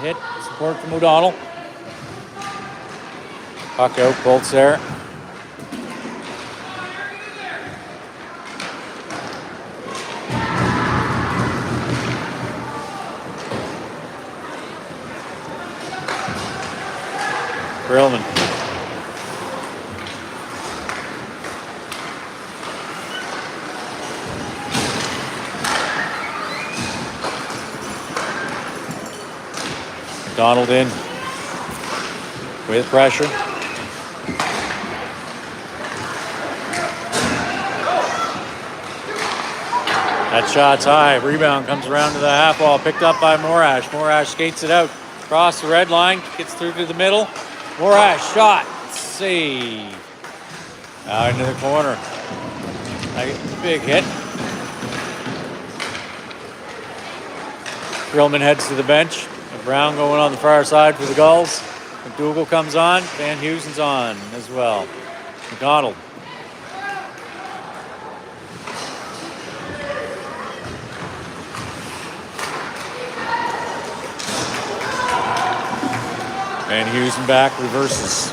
A: hit. Support from O'Donnell. Puck out, Bolts there. Brillman. Donald in with pressure. That shot's high. Rebound comes around to the half wall. Picked up by Morash. Morash skates it out. Across the red line. Gets through to the middle. Morash shot. Save. Out into the corner. Big hit. Grillman heads to the bench. Brown going on the far side for the Gulls. McDougall comes on. Van Heusen's on as well. McDonald. Van Heusen back, reverses.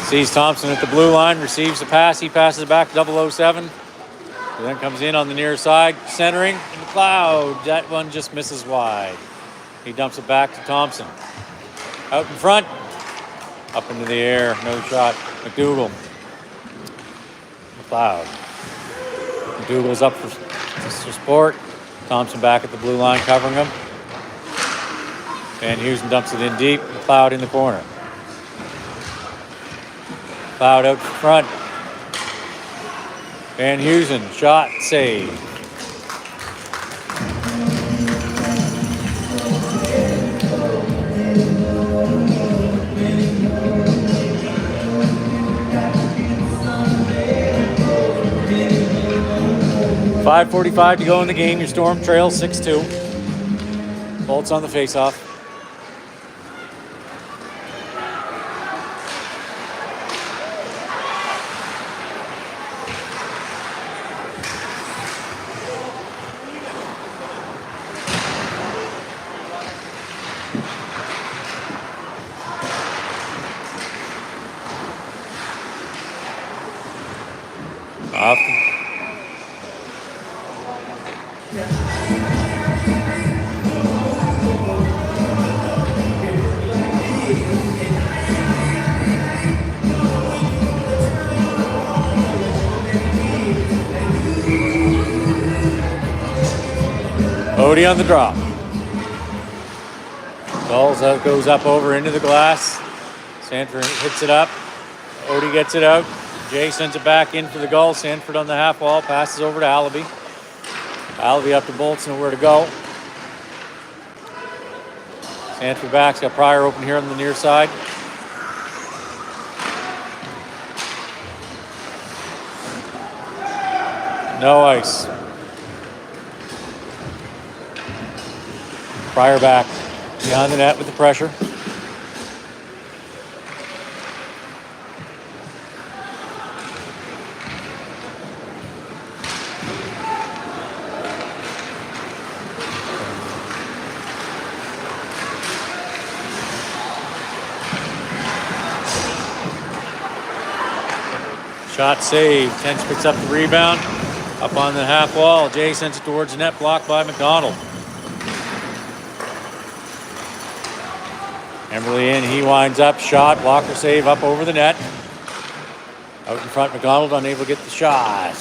A: Sees Thompson at the blue line, receives the pass. He passes it back to 007. And then comes in on the near side, centering, and McLeod. That one just misses wide. He dumps it back to Thompson. Out in front, up into the air, no shot. McDougall. McLeod. McDougall's up for support. Thompson back at the blue line, covering him. Van Heusen dumps it in deep. McLeod in the corner. McLeod out front. Van Heusen, shot, save. .5:45 to go in the game. Your Storm trails 6-2. Bolts on the faceoff. Odie on the drop. Gulls goes up over into the glass. Sanford hits it up. Odie gets it out. Jay sends it back in for the Gulls. Sanford on the half wall. Passes over to Allaby. Allaby up to Bolts. Nowhere to go. Sanford back's got Pryor open here on the near side. No ice. Pryor back behind the net with the pressure. Shot saved. Tench picks up the rebound. Up on the half wall. Jay sends it towards the net, blocked by McDonald. Emberly in, he winds up. Shot, blocker save up over the net. Out in front, McDonald unable to get the shot.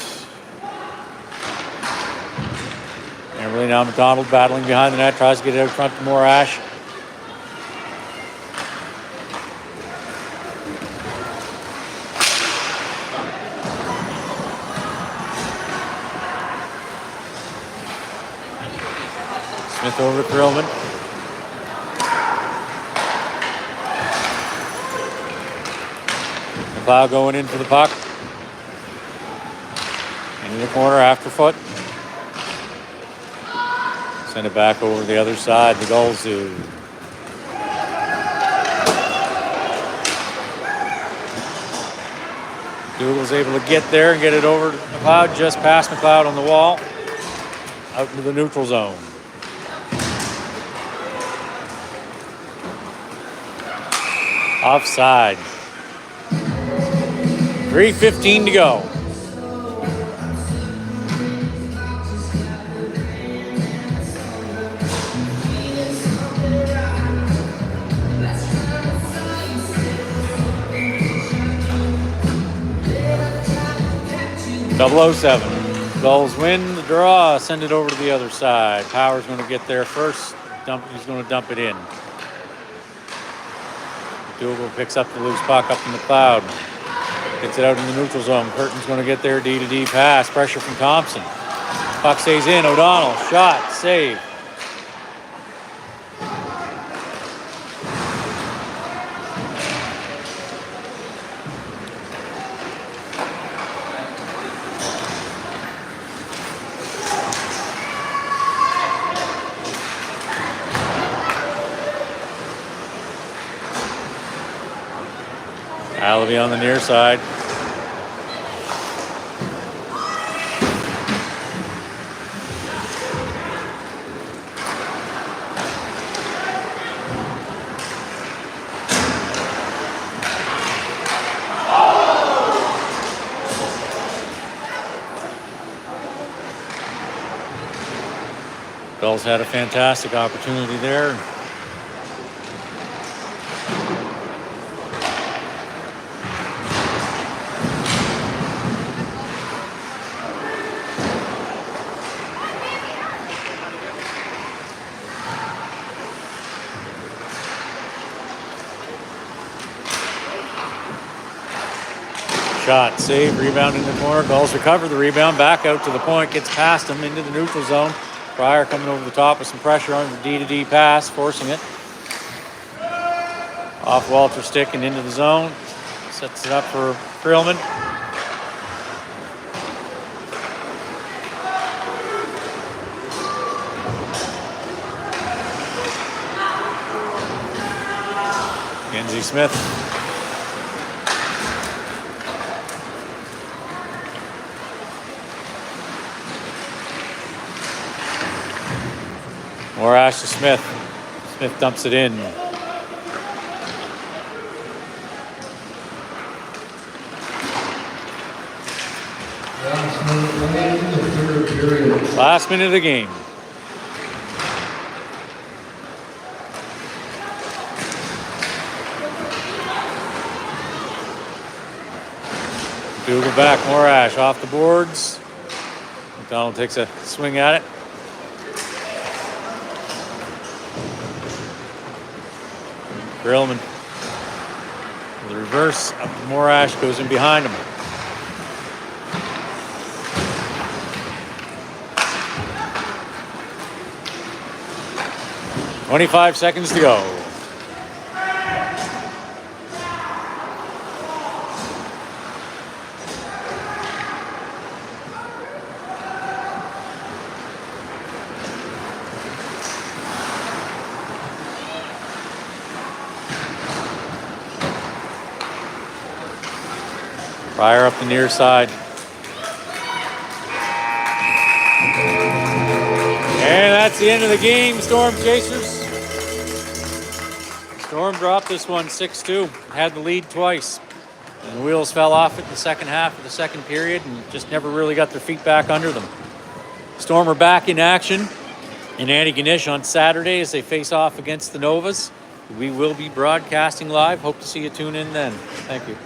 A: Emberly now, McDonald battling behind the net, tries to get it out front to Morash. Smith over to Krillman. McLeod going in for the puck. Into the corner, after foot. Send it back over the other side. The Gulls do. Dougal's able to get there and get it over to McLeod, just past McLeod on the wall. Out into the neutral zone. Offside. 3:15 to go. .007. Gulls win the draw. Send it over to the other side. Power's going to get there first. He's going to dump it in. Dougal picks up the loose puck up in the cloud. Gets it out in the neutral zone. Curtin's going to get there. D-to-D pass. Pressure from Thompson. Puck stays in. O'Donnell. Shot. Save. Allaby on the near side. Gulls had a fantastic opportunity there. Shot, save, rebound in the corner. Gulls recover the rebound, back out to the point, gets past him into the neutral zone. Pryor coming over the top with some pressure on the D-to-D pass, forcing it. Off Walter's stick and into the zone. Sets it up for Krillman. Kenzie Smith. Morash to Smith. Smith dumps it in. Last minute of the game. Dougal back, Morash off the boards. McDonald takes a swing at it. Krillman. The reverse up to Morash, goes in behind him. .25 seconds to go. Pryor up the near side. And that's the end of the game, Storm Chasers. Storm dropped this one 6-2. Had the lead twice. And the wheels fell off it in the second half of the second period and just never really got their feet back under them. Storm are back in action in Antigonish on Saturday as they face off against the Novas. We will be broadcasting live. Hope to see you tune in then. Thank you.